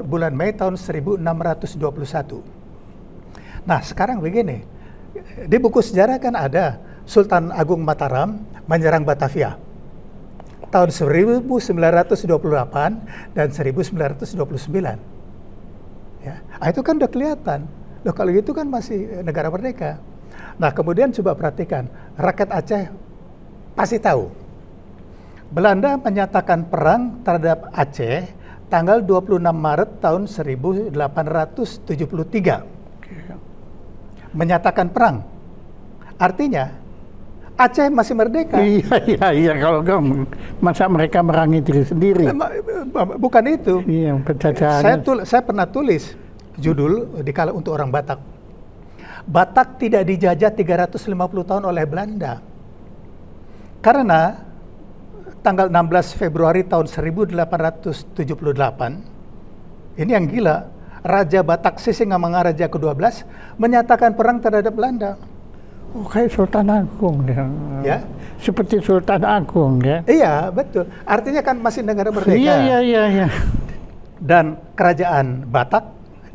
bulan Mei tahun 1621. Nah, sekarang begini, di buku sejarah kan ada Sultan Agung Mataram menyerang Batavia tahun 1928 dan 1929. Ya, itu kan udah kelihatan. Loh, kalau gitu kan masih negara merdeka. Nah, kemudian coba perhatikan, rakyat Aceh pasti tahu. Belanda menyatakan perang terhadap Aceh tanggal 26 Maret tahun 1873. Menyatakan perang. Artinya Aceh masih merdeka. Iya. Kalau enggak, masa mereka merangi diri sendiri? Bukan itu. Iya, penjajahan. Saya pernah tulis judul untuk orang Batak. Batak tidak dijajah 350 tahun oleh Belanda. Karena tanggal 16 Februari tahun 1878, ini yang gila, Raja Batak Sisingamangaraja ke-12 menyatakan perang terhadap Belanda. Oh, kayak Sultan Agung ya. Seperti Sultan Agung ya. Iya, betul. Artinya kan masih negara merdeka. Iya. Dan kerajaan Batak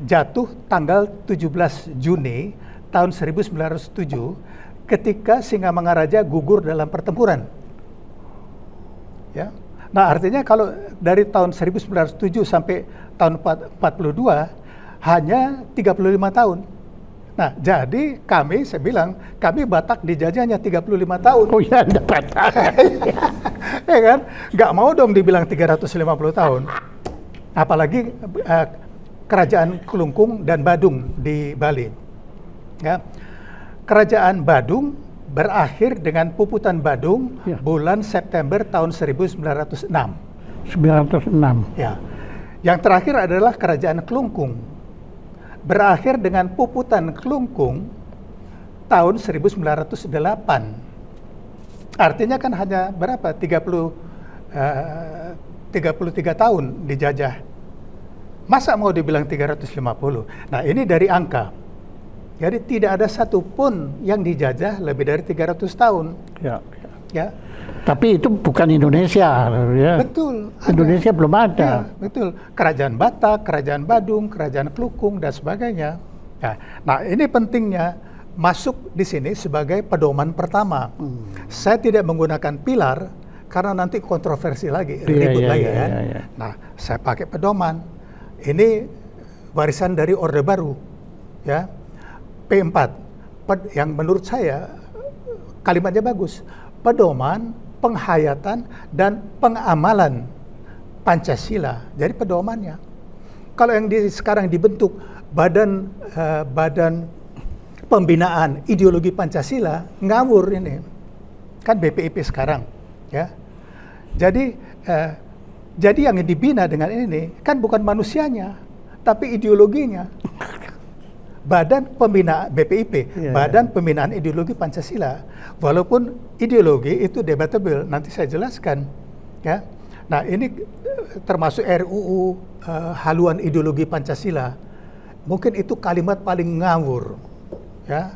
jatuh tanggal 17 Juni tahun 1907 ketika Singamangaraja gugur dalam pertempuran. Ya. Nah, artinya kalau dari tahun 1907 sampai tahun 42 hanya 35 tahun. Nah, jadi saya bilang, kami Batak dijajahnya 35 tahun. Oh iya, Anda Batak. Ya kan? Nggak mau dong dibilang 350 tahun. Apalagi kerajaan Kelungkung dan Badung di Bali. Ya. Kerajaan Badung berakhir dengan Puputan Badung bulan September tahun 1906. 906. Ya. Yang terakhir adalah Kerajaan Kelungkung. Berakhir dengan Puputan Kelungkung tahun 1908. Artinya kan hanya berapa? 33 tahun dijajah. Masa mau dibilang 350? Nah, ini dari angka. Jadi tidak ada satupun yang dijajah lebih dari 300 tahun. Ya. Tapi itu bukan Indonesia, ya. Betul. Indonesia belum ada. Ya, betul. Kerajaan Batak, Kerajaan Badung, Kerajaan Kelungkung dan sebagainya. Nah, ini pentingnya masuk di sini sebagai pedoman pertama. Saya tidak menggunakan pilar karena nanti kontroversi lagi, ribut lagi kan. Nah, saya pakai pedoman. Ini warisan dari Orde Baru, ya. P4, yang menurut saya kalimatnya bagus. Pedoman, penghayatan, dan pengamalan Pancasila. Jadi pedomannya. Kalau yang sekarang dibentuk badan pembinaan ideologi Pancasila, ngawur ini. Kan BPIP sekarang, ya. Jadi yang dibina dengan ini kan bukan manusianya, tapi ideologinya. Badan Pembinaan BPIP, Badan Pembinaan Ideologi Pancasila. Walaupun ideologi itu debatable, nanti saya jelaskan. Ya, nah ini termasuk RUU haluan ideologi Pancasila. Mungkin itu kalimat paling ngawur, ya.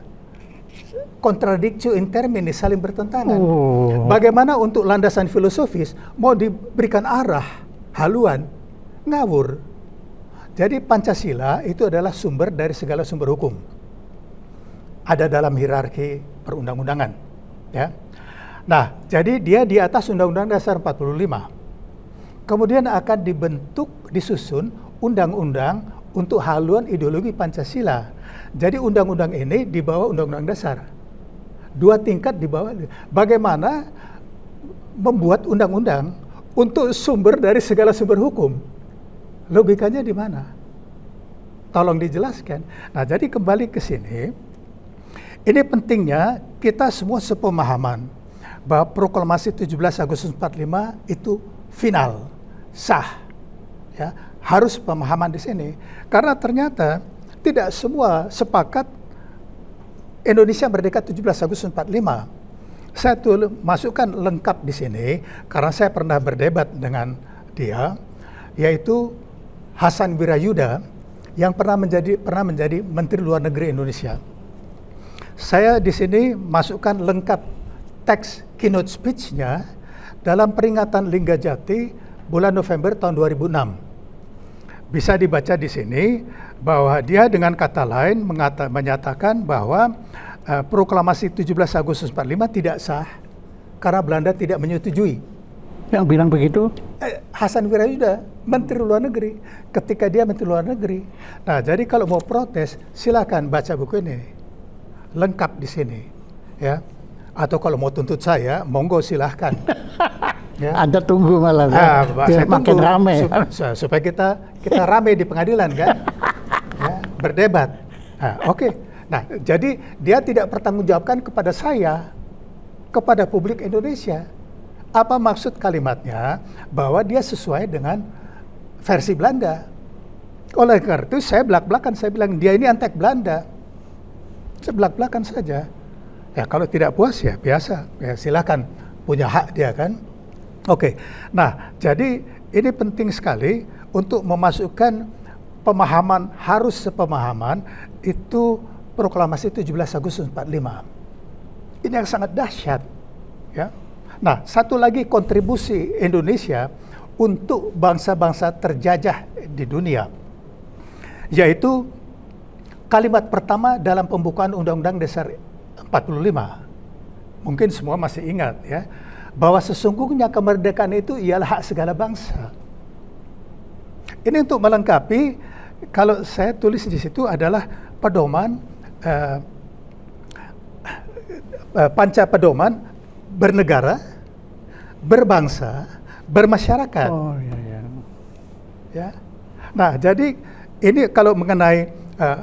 Contradictio in termini, saling bertentangan. Bagaimana untuk landasan filosofis mau diberikan arah haluan, ngawur. Jadi Pancasila itu adalah sumber dari segala sumber hukum. Ada dalam hierarki perundang-undangan. Ya. Nah, jadi dia di atas Undang-Undang Dasar 45. Kemudian akan disusun undang-undang untuk haluan ideologi Pancasila. Jadi undang-undang ini di bawah Undang-Undang Dasar. 2 tingkat di bawah. Bagaimana membuat undang-undang untuk sumber dari segala sumber hukum? Logikanya di mana? Tolong dijelaskan. Nah, jadi kembali ke sini, ini pentingnya kita semua sepemahaman bahwa proklamasi 17 Agustus 45 itu final, sah. Ya, harus pemahaman di sini. Karena ternyata tidak semua sepakat Indonesia merdeka 17 Agustus 45. Saya tuh masukkan lengkap di sini karena saya pernah berdebat dengan dia, yaitu Hasan Wirayuda yang pernah menjadi Menteri Luar Negeri Indonesia. Saya di sini masukkan lengkap teks keynote speech-nya dalam peringatan Linggajati bulan November tahun 2006. Bisa dibaca di sini bahwa dia dengan kata lain menyatakan bahwa proklamasi 17 Agustus 45 tidak sah karena Belanda tidak menyetujui. Yang bilang begitu? Hasan Wirayuda, Menteri Luar Negeri, ketika dia Menteri Luar Negeri. Nah, jadi kalau mau protes, silakan baca buku ini, lengkap di sini, ya. Atau kalau mau tuntut saya, monggo silahkan. Ya. Anda tunggu malah, saya makin tunggu, rame. supaya kita rame di pengadilan kan, ya, berdebat. Nah, oke. Nah, jadi dia tidak pertanggungjawabkan kepada saya, kepada publik Indonesia. Apa maksud kalimatnya? Bahwa dia sesuai dengan versi Belanda. Oleh karena itu saya belak-belakan, saya bilang dia ini antek Belanda. Saya belak-belakan saja. Ya kalau tidak puas ya biasa, ya silakan, punya hak dia kan. Oke, nah jadi ini penting sekali untuk memasukkan pemahaman, harus sepemahaman itu proklamasi 17 Agustus 45. Ini yang sangat dahsyat, ya. Nah, satu lagi kontribusi Indonesia untuk bangsa-bangsa terjajah di dunia, yaitu kalimat pertama dalam pembukaan Undang-Undang Dasar 45. Mungkin semua masih ingat ya, bahwa sesungguhnya kemerdekaan itu ialah hak segala bangsa. Ini untuk melengkapi, kalau saya tulis di situ adalah pedoman, panca pedoman bernegara, berbangsa, bermasyarakat. Oh iya, iya. Ya. Nah, jadi ini kalau mengenai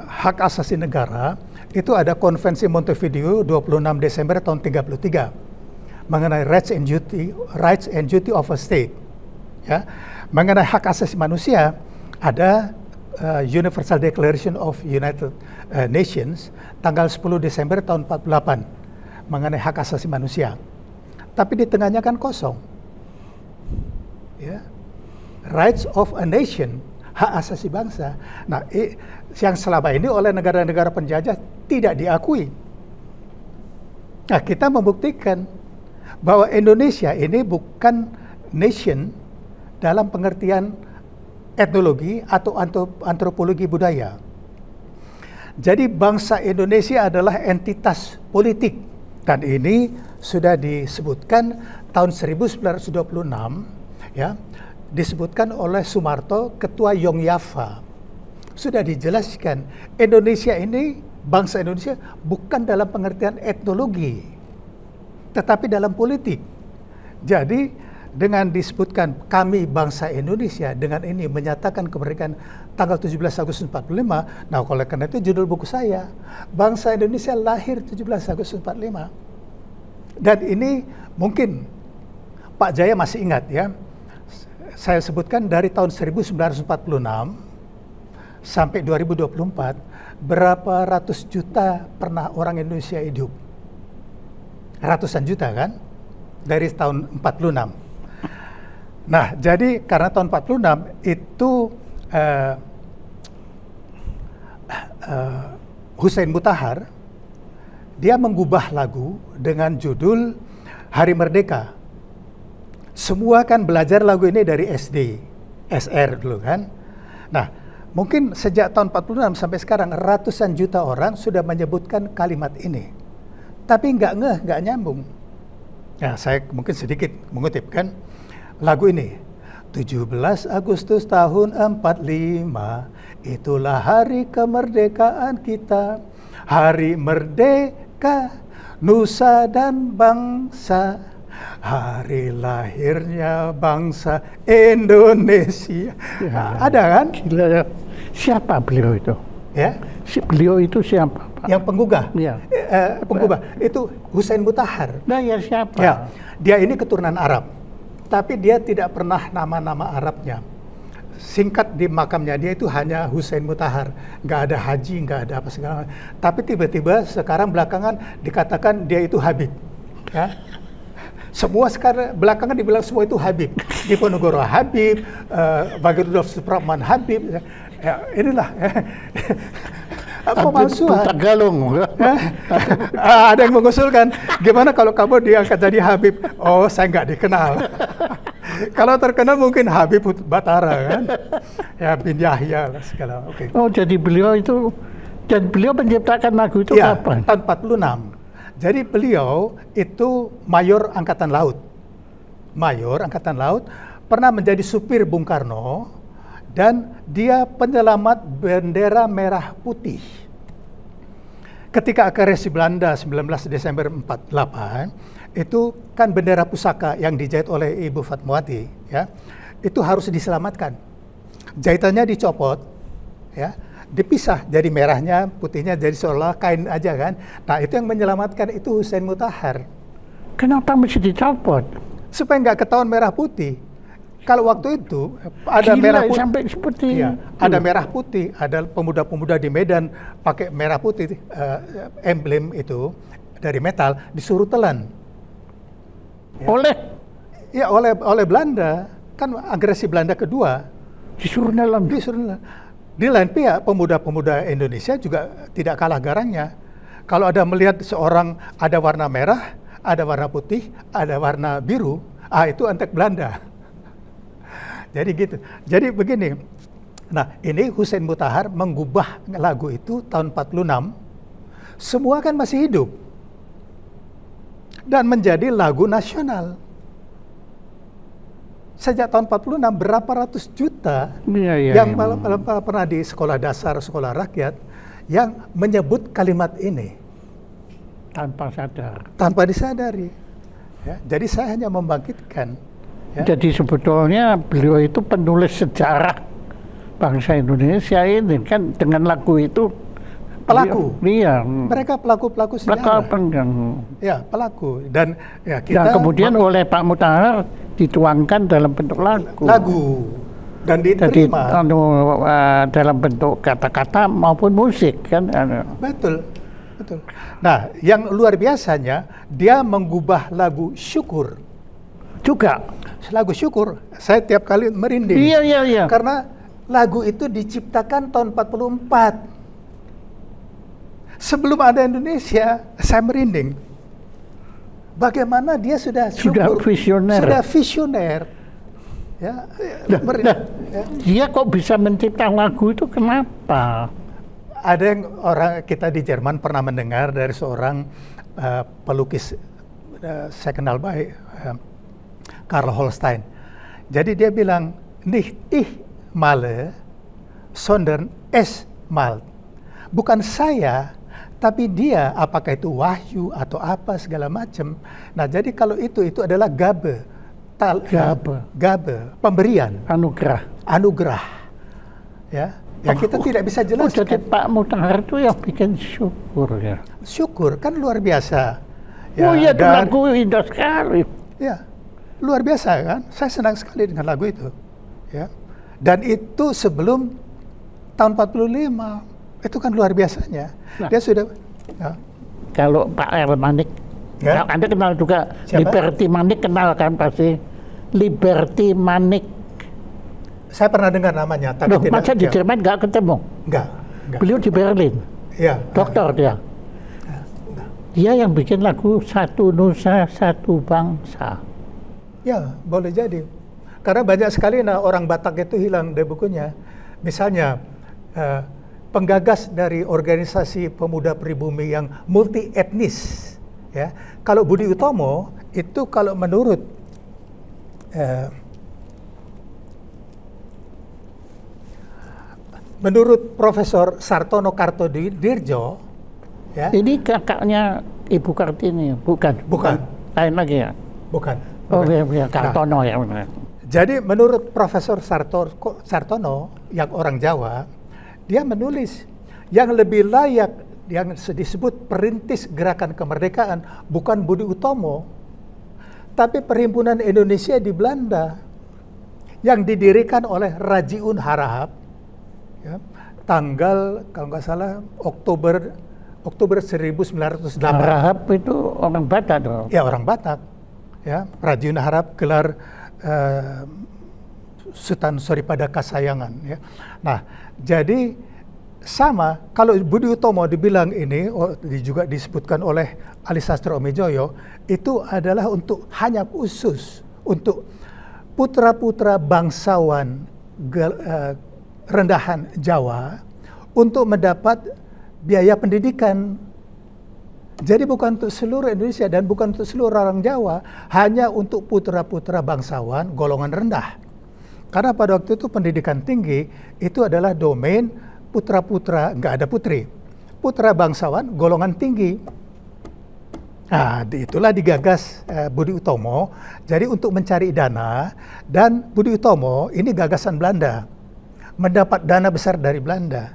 hak asasi negara, itu ada Konvensi Montevideo 26 Desember tahun 33 mengenai rights and duty of a state. Ya. Mengenai hak asasi manusia ada Universal Declaration of United Nations tanggal 10 Desember tahun 48 mengenai hak asasi manusia. Tapi di tengahnya kan kosong. Ya. Rights of a nation, hak asasi bangsa. Nah, yang selama ini oleh negara-negara penjajah tidak diakui. Nah, kita membuktikan bahwa Indonesia ini bukan nation dalam pengertian etnologi atau antropologi budaya. Jadi bangsa Indonesia adalah entitas politik, dan ini sudah disebutkan tahun 1926 ya, disebutkan oleh Sumarto, ketua Yogyakarta. Sudah dijelaskan Indonesia ini, bangsa Indonesia bukan dalam pengertian etnologi, tetapi dalam politik. Jadi dengan disebutkan kami bangsa Indonesia, dengan ini menyatakan kemerdekaan tanggal 17 Agustus 45. Nah, oleh karena itu judul buku saya, Bangsa Indonesia Lahir 17 Agustus 45. Dan ini mungkin Pak Jaya masih ingat ya, saya sebutkan dari tahun 1946 sampai 2024, berapa ratus juta pernah orang Indonesia hidup? Ratusan juta kan? Dari tahun 46. Nah, jadi karena tahun 46 itu Hussein Mutahar, dia mengubah lagu dengan judul Hari Merdeka. Semua kan belajar lagu ini dari SD, SR dulu kan. Nah, mungkin sejak tahun 46 sampai sekarang ratusan juta orang sudah menyebutkan kalimat ini. Tapi nggak nyambung. Nah, saya mungkin sedikit mengutip kan lagu ini. 17 Agustus tahun 45, itulah hari kemerdekaan kita. Hari merdeka, nusa dan bangsa. hari lahirnya bangsa Indonesia. Ya. Ada kan? Gila ya. Siapa beliau itu? Ya, Beliau itu siapa, Pak? yang penggugah. Iya. Penggubah itu Husain Mutahar. Nah, ya siapa? Ya, dia ini keturunan Arab, tapi dia tidak pernah nama-nama Arabnya. Singkat di makamnya dia itu hanya Husain Mutahar, nggak ada haji, nggak ada apa segala macam. Tapi tiba-tiba sekarang belakangan dikatakan dia itu Habib. Ya. Semua sekarang belakangan dibilang semua itu Habib. Diponegoro Habib, Bagi Rudolf Supratman Habib. Ya, inilah. Pemalsuan. Tagalong. Ada yang mengusulkan, gimana kalau kamu diangkat jadi Habib? Oh, saya nggak dikenal. Kalau terkenal mungkin Habib Batara kan, ya bin Yahya lah segala. Oke. Oh, jadi beliau itu, dan beliau menciptakan lagu itu Ya, kapan? tahun 46. Jadi beliau itu Mayor Angkatan Laut. Mayor Angkatan Laut, pernah menjadi supir Bung Karno, dan dia penyelamat bendera merah putih. Ketika agresi Belanda 19 Desember 48, itu kan bendera pusaka yang dijahit oleh Ibu Fatmawati, ya, itu harus diselamatkan. Jahitannya dicopot, ya, dipisah, jadi merahnya, putihnya jadi seolah kain aja kan. Nah, itu yang menyelamatkan itu Husain Mutahar. Kenapa mesti dicopot? Supaya nggak ketahuan merah putih. Kalau waktu itu ada Gila, merah putih, sampai seperti iya, ada merah putih, ada pemuda-pemuda di Medan pakai merah putih, emblem itu dari metal disuruh telan. Ya. oleh Belanda, kan agresi Belanda kedua. Disuruh nelan. Di lain pihak, pemuda-pemuda Indonesia juga tidak kalah garangnya. Kalau ada melihat seorang ada warna merah, ada warna putih, ada warna biru, itu antek Belanda. Jadi gitu. Jadi begini. Nah, ini Husain Mutahar mengubah lagu itu tahun 46. Semua kan masih hidup. Dan menjadi lagu nasional. Sejak tahun 46 berapa ratus juta yang pernah di sekolah dasar, sekolah rakyat yang menyebut kalimat ini Tanpa sadar. tanpa disadari. Ya, jadi saya hanya membangkitkan. Ya. Jadi sebetulnya beliau itu penulis sejarah bangsa Indonesia ini kan, dengan lagu itu Pelaku. Iya. Mereka pelaku-pelaku sejarah. Ya, pelaku. Dan ya kita kemudian oleh Pak Mutahar dituangkan dalam bentuk lagu. Dan diterima. Jadi dalam bentuk kata-kata maupun musik kan. Betul. Nah, yang luar biasanya dia mengubah lagu syukur. Juga Lagu syukur, saya tiap kali merinding. Iya. Karena lagu itu diciptakan tahun 44. Sebelum ada Indonesia, saya merinding. Bagaimana dia sudah visioner. Ya, Dia kok bisa mencipta lagu itu, kenapa? Ada yang kita di Jerman pernah mendengar dari seorang pelukis saya kenal baik, Karl Holstein. Jadi dia bilang, nicht ich male, sondern es malt. Bukan saya, tapi dia, apakah itu wahyu atau apa segala macam. Nah, jadi kalau itu adalah gabe, pemberian, anugerah, ya. Yang kita tidak bisa jelaskan. Jadi Pak Mutahar itu yang bikin syukur ya. Syukur kan luar biasa. Ya, itu lagu indah sekali. Ya, luar biasa kan. Saya senang sekali dengan lagu itu. Ya, dan itu sebelum tahun 45. Itu kan luar biasanya. Nah, dia sudah. Ya. Kalau Pak R. Manik, ya? Anda kenal juga. Siapa? Liberty Manik kenal kan pasti. Liberty Manik. Saya pernah dengar namanya, tapi tidak. Masa di Jerman nggak ketemu? Nggak. Beliau di Berlin. Ya. Dokter dia. Dia yang bikin lagu Satu Nusa Satu Bangsa. Ya, boleh jadi. Karena banyak sekali orang Batak itu hilang dari bukunya. Misalnya, penggagas dari organisasi pemuda pribumi yang multi etnis, ya. Kalau Budi Utomo itu kalau menurut Profesor Sartono Kartodirjo, ya. Ini kakaknya Ibu Kartini, bukan? Bukan. Lain lagi ya? Bukan. Oh iya, Kartono ya. Jadi menurut Profesor Sartono yang orang Jawa, dia menulis yang lebih layak yang disebut perintis gerakan kemerdekaan bukan Budi Utomo, tapi Perhimpunan Indonesia di Belanda yang didirikan oleh Rajiun Harahap, ya, tanggal kalau nggak salah Oktober 1908. Harahap itu orang Batak dong. Ya, orang Batak. Ya, Rajiun Harahap gelar Sultan Suripada Kasayangan. Ya. Nah, jadi sama kalau Budi Utomo dibilang ini juga disebutkan oleh Ali Sastro Omejoyo, itu adalah untuk hanya khusus untuk putra-putra bangsawan rendahan Jawa untuk mendapat biaya pendidikan. Jadi bukan untuk seluruh Indonesia dan bukan untuk seluruh orang Jawa, hanya untuk putra-putra bangsawan golongan rendah. Karena pada waktu itu pendidikan tinggi itu adalah domain putra-putra, nggak ada putri, putra bangsawan golongan tinggi. Nah, itulah digagas Budi Utomo. Jadi untuk mencari dana, dan Budi Utomo ini gagasan Belanda, mendapat dana besar dari Belanda.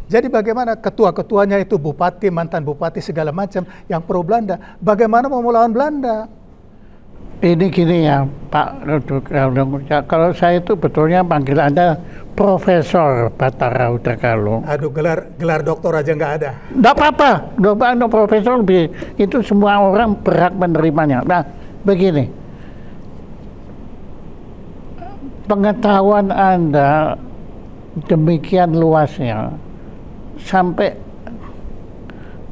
Jadi bagaimana ketua-ketuanya itu bupati, mantan bupati segala macam yang pro Belanda, bagaimana mau melawan Belanda? Ini gini ya Pak Ruduk, kalau saya itu betulnya panggil Anda Profesor Batara Udakalo. Aduh, gelar doktor aja nggak ada. Nggak apa-apa, Profesor itu semua orang berhak menerimanya. Nah, begini, pengetahuan Anda demikian luasnya, sampai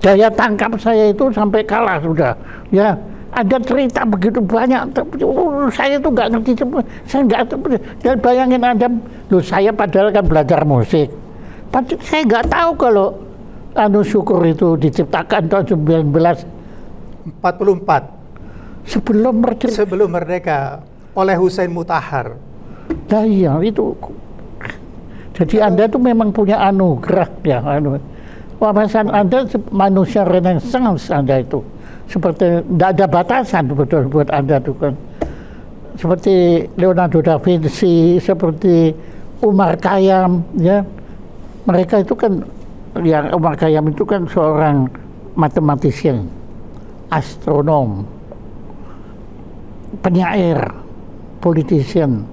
daya tangkap saya itu sampai kalah sudah. Ya, ada cerita begitu banyak, saya itu nggak ngerti, saya nggak. Dan bayangin Anda, loh, saya padahal kan belajar musik, saya nggak tahu kalau Anu Syukur itu diciptakan tahun 1944 sebelum merdeka oleh Hussein Mutahar. Nah iya itu. Jadi Anda itu memang punya anugerah ya, wawasan Anda manusia renaissance Anda itu. Seperti tidak ada batasan betul buat Anda itu kan. Seperti Leonardo da Vinci, seperti Umar Khayyam, ya. Mereka itu kan, yang Umar Khayyam itu kan seorang mathematician, astronom, penyair, politician.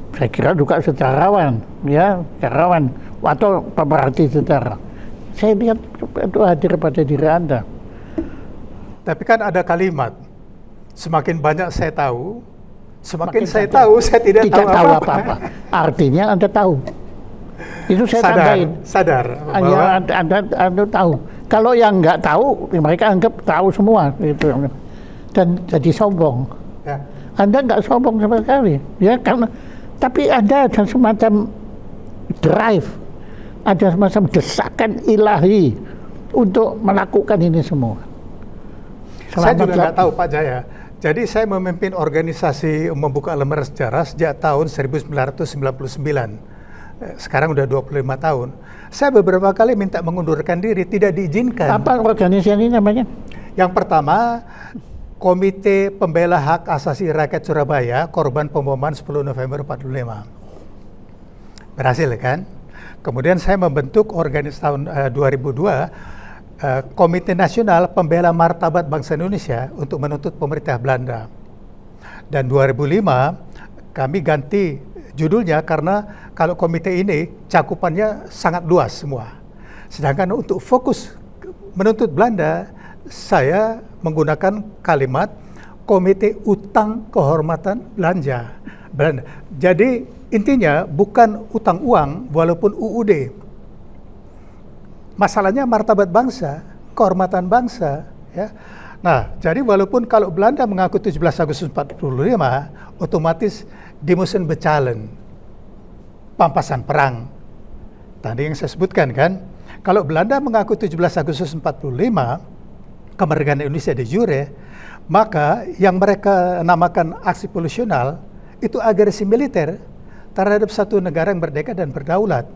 Saya kira juga sejarawan, ya, sejarawan atau pemerhati sejarah. Saya lihat itu hadir pada diri Anda. Tapi kan ada kalimat, semakin banyak saya tahu, semakin saya tahu, saya tidak tahu apa-apa. Artinya Anda tahu. Itu saya tandain. Sadar. Ya, Anda tahu. Kalau yang nggak tahu, mereka anggap tahu semua, gitu. Dan jadi sombong. Ya. Anda nggak sombong sama sekali, ya, karena tapi ada semacam drive, ada semacam desakan ilahi untuk melakukan ini semua. Saya juga nggak tahu Pak Jaya. Jadi saya memimpin organisasi membuka lembaran sejarah sejak tahun 1999. Sekarang udah 25 tahun. Saya beberapa kali minta mengundurkan diri, tidak diizinkan. Apa organisasi ini namanya? Yang pertama, Komite Pembela Hak Asasi Rakyat Surabaya, korban pemboman 10 November 45. Berhasil kan? Kemudian saya membentuk organisasi tahun 2002, Komite Nasional Pembela Martabat Bangsa Indonesia untuk menuntut pemerintah Belanda. Dan 2005 kami ganti judulnya karena kalau komite ini cakupannya sangat luas semua. Sedangkan untuk fokus menuntut Belanda, saya menggunakan kalimat Komite Utang Kehormatan Belanda. Jadi intinya bukan utang uang walaupun UUD. Masalahnya martabat bangsa, kehormatan bangsa, ya. Nah, jadi walaupun kalau Belanda mengaku 17 Agustus 45, otomatis Demotion Betalen, pampasan perang. Tadi yang saya sebutkan kan, kalau Belanda mengaku 17 Agustus 45, kemerdekaan Indonesia de jure, maka yang mereka namakan aksi polusional itu agresi militer terhadap satu negara yang merdeka dan berdaulat.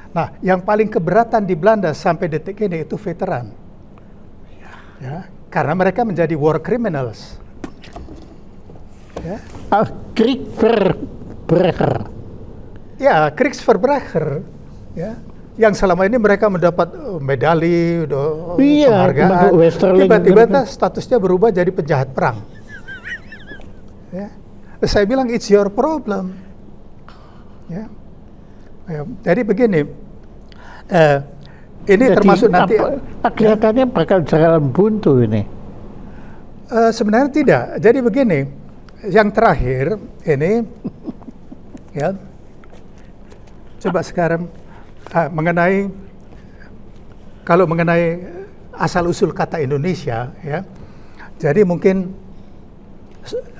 Nah, yang paling keberatan di Belanda sampai detik ini itu veteran, ya, karena mereka menjadi war criminals. Ya. Kriegsverbrecher. Ya, Kriegsverbrecher, ya, yang selama ini mereka mendapat medali, penghargaan, tiba-tiba statusnya berubah jadi penjahat perang. Ya. Saya bilang it's your problem. Ya. Ya. Jadi begini, ini jadi, termasuk nanti. Kelihatannya bakal jalan buntu ini. Sebenarnya tidak. Jadi begini, yang terakhir ini, ya. Coba sekarang kalau mengenai asal-usul kata Indonesia, ya. Jadi mungkin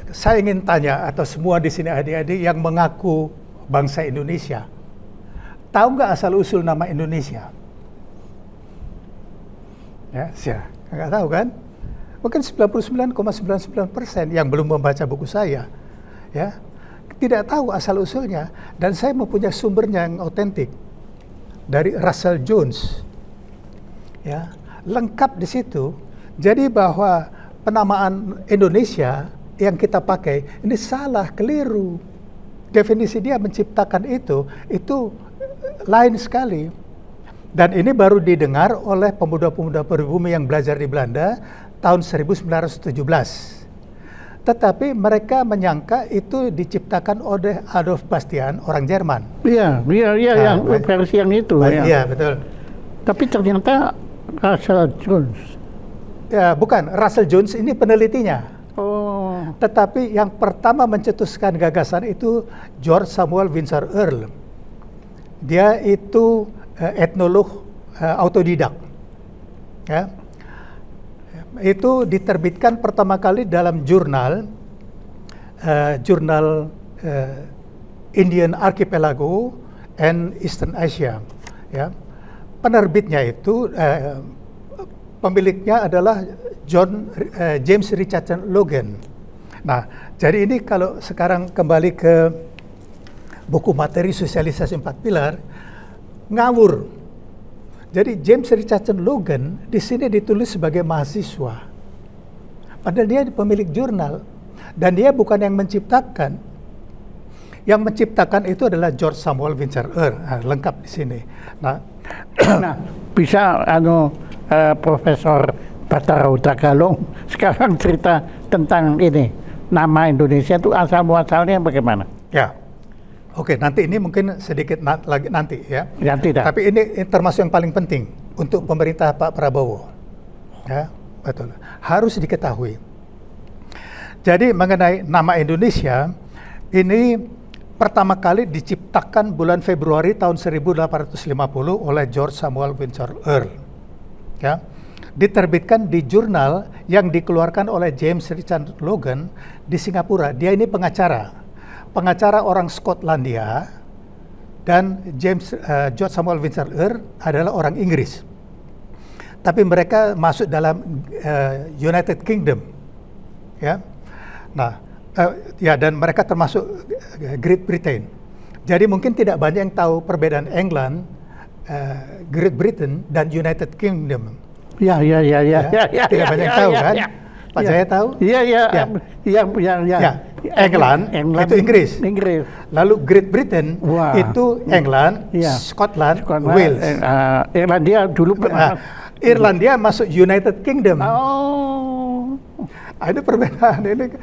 saya ingin tanya, atau semua di sini adik-adik yang mengaku bangsa Indonesia, tahu nggak asal-usul nama Indonesia? Ya, nggak tahu kan? Mungkin 99,99% yang belum membaca buku saya, ya, tidak tahu asal-usulnya, dan saya mempunyai sumbernya yang otentik dari Russell Jones, ya, lengkap di situ. Jadi bahwa penamaan Indonesia yang kita pakai ini salah, keliru. Definisi dia menciptakan itu lain sekali. Dan ini baru didengar oleh pemuda-pemuda pribumi yang belajar di Belanda tahun 1917. Tetapi mereka menyangka itu diciptakan oleh Adolf Bastian, orang Jerman. Iya, yang versi yang itu. Iya, betul. Tapi ternyata Russell Jones. Ya, bukan. Russell Jones ini penelitinya. Oh. Tetapi yang pertama mencetuskan gagasan itu George Samuel Windsor Earl. Dia itu etnolog autodidak. Ya. Itu diterbitkan pertama kali dalam jurnal Indian Archipelago and Eastern Asia. Ya. Penerbitnya itu pemiliknya adalah James Richardson Logan. Nah, jadi ini kalau sekarang kembali ke buku materi sosialisasi 4 pilar, ngawur. Jadi James Richardson Logan di sini ditulis sebagai mahasiswa. Padahal dia pemilik jurnal, dan dia bukan yang menciptakan. Yang menciptakan itu adalah George Samuel Windsor Earl. Nah, lengkap di sini. Nah, bisa Profesor Batarau Tagalong sekarang cerita tentang ini, nama Indonesia itu asal muasalnya bagaimana? Ya. Oke, nanti ini mungkin sedikit lagi nanti ya. Nanti dah. Tapi ini termasuk yang paling penting untuk pemerintah Pak Prabowo. Ya, betul. Harus diketahui. Jadi mengenai nama Indonesia, ini pertama kali diciptakan bulan Februari tahun 1850 oleh George Samuel Windsor Earl. Ya. Diterbitkan di jurnal yang dikeluarkan oleh James Richardson Logan di Singapura. Dia ini pengacara orang Skotlandia, dan George Samuel Windsor Earl adalah orang Inggris. Tapi mereka masuk dalam United Kingdom, ya. Nah, ya, dan mereka termasuk Great Britain. Jadi mungkin tidak banyak yang tahu perbedaan England, Great Britain, dan United Kingdom. Ya. Tidak banyak yang tahu kan? Pak Jaya tahu? Iya. England itu Inggris. Lalu Great Britain itu England, Scotland, Wales. Irlandia dulu pernah. Irlandia masuk United Kingdom. Oh. Ada perbedaan ini.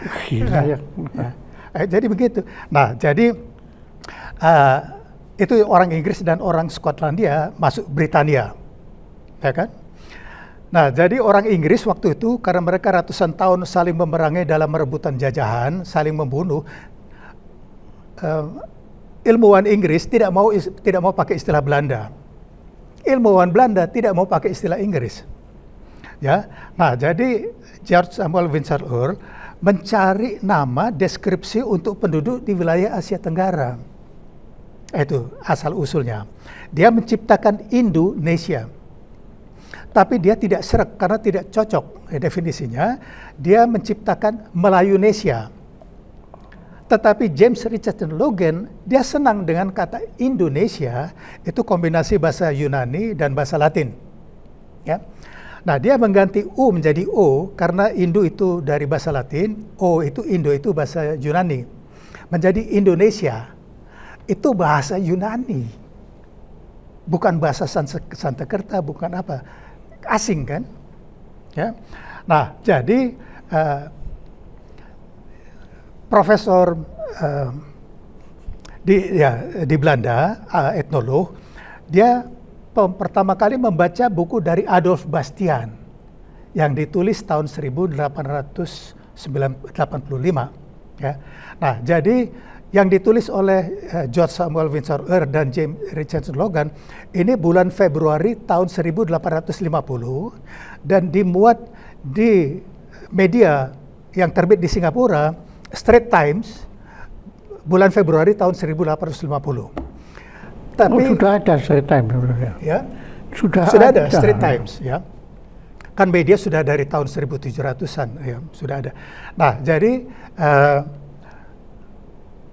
Jadi begitu. Nah, jadi itu orang Inggris dan orang Skotlandia masuk Britania, ya kan? Nah, jadi orang Inggris waktu itu karena mereka ratusan tahun saling memerangi dalam merebutan jajahan, saling membunuh. Ilmuwan Inggris tidak mau pakai istilah Belanda. Ilmuwan Belanda tidak mau pakai istilah Inggris. Ya. Nah, jadi George Samuel Windsor Earl mencari nama deskripsi untuk penduduk di wilayah Asia Tenggara. Itu asal usulnya. Dia menciptakan Indonesia. Tapi dia tidak serak karena tidak cocok definisinya. Dia menciptakan Melayunesia. Tetapi James Richardson Logan, dia senang dengan kata Indonesia, itu kombinasi bahasa Yunani dan bahasa Latin. Ya. Nah, dia mengganti U menjadi O karena Indo itu dari bahasa Latin, O itu Indo itu bahasa Yunani. Menjadi Indonesia itu bahasa Yunani. Bukan bahasa Sanskerta, bukan apa. Asing kan? Ya. Nah, jadi profesor di Belanda, etnolog, dia pertama kali membaca buku dari Adolf Bastian yang ditulis tahun 1885. Ya. Nah, jadi yang ditulis oleh George Samuel Windsor dan James Richardson Logan ini bulan Februari tahun 1850 dan dimuat di media yang terbit di Singapura, Straits Times, bulan Februari tahun 1850. Tapi sudah ada Straits Times ya. Sudah ada Straits Times ya. Kan media sudah dari tahun 1700-an ya, sudah ada. Nah, jadi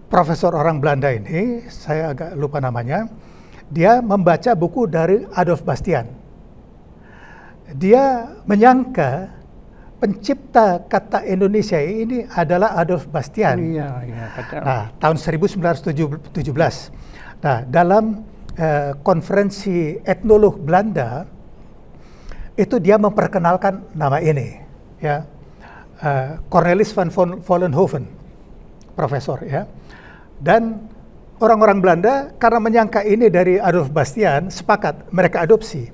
profesor orang Belanda ini, saya agak lupa namanya, dia membaca buku dari Adolf Bastian. Dia menyangka pencipta kata Indonesia ini adalah Adolf Bastian. Nah, tahun 1917. Nah, dalam konferensi etnolog Belanda itu dia memperkenalkan nama ini, ya, Cornelis van Vollenhoven, profesor, ya, dan orang-orang Belanda karena menyangka ini dari Adolf Bastian sepakat mereka adopsi.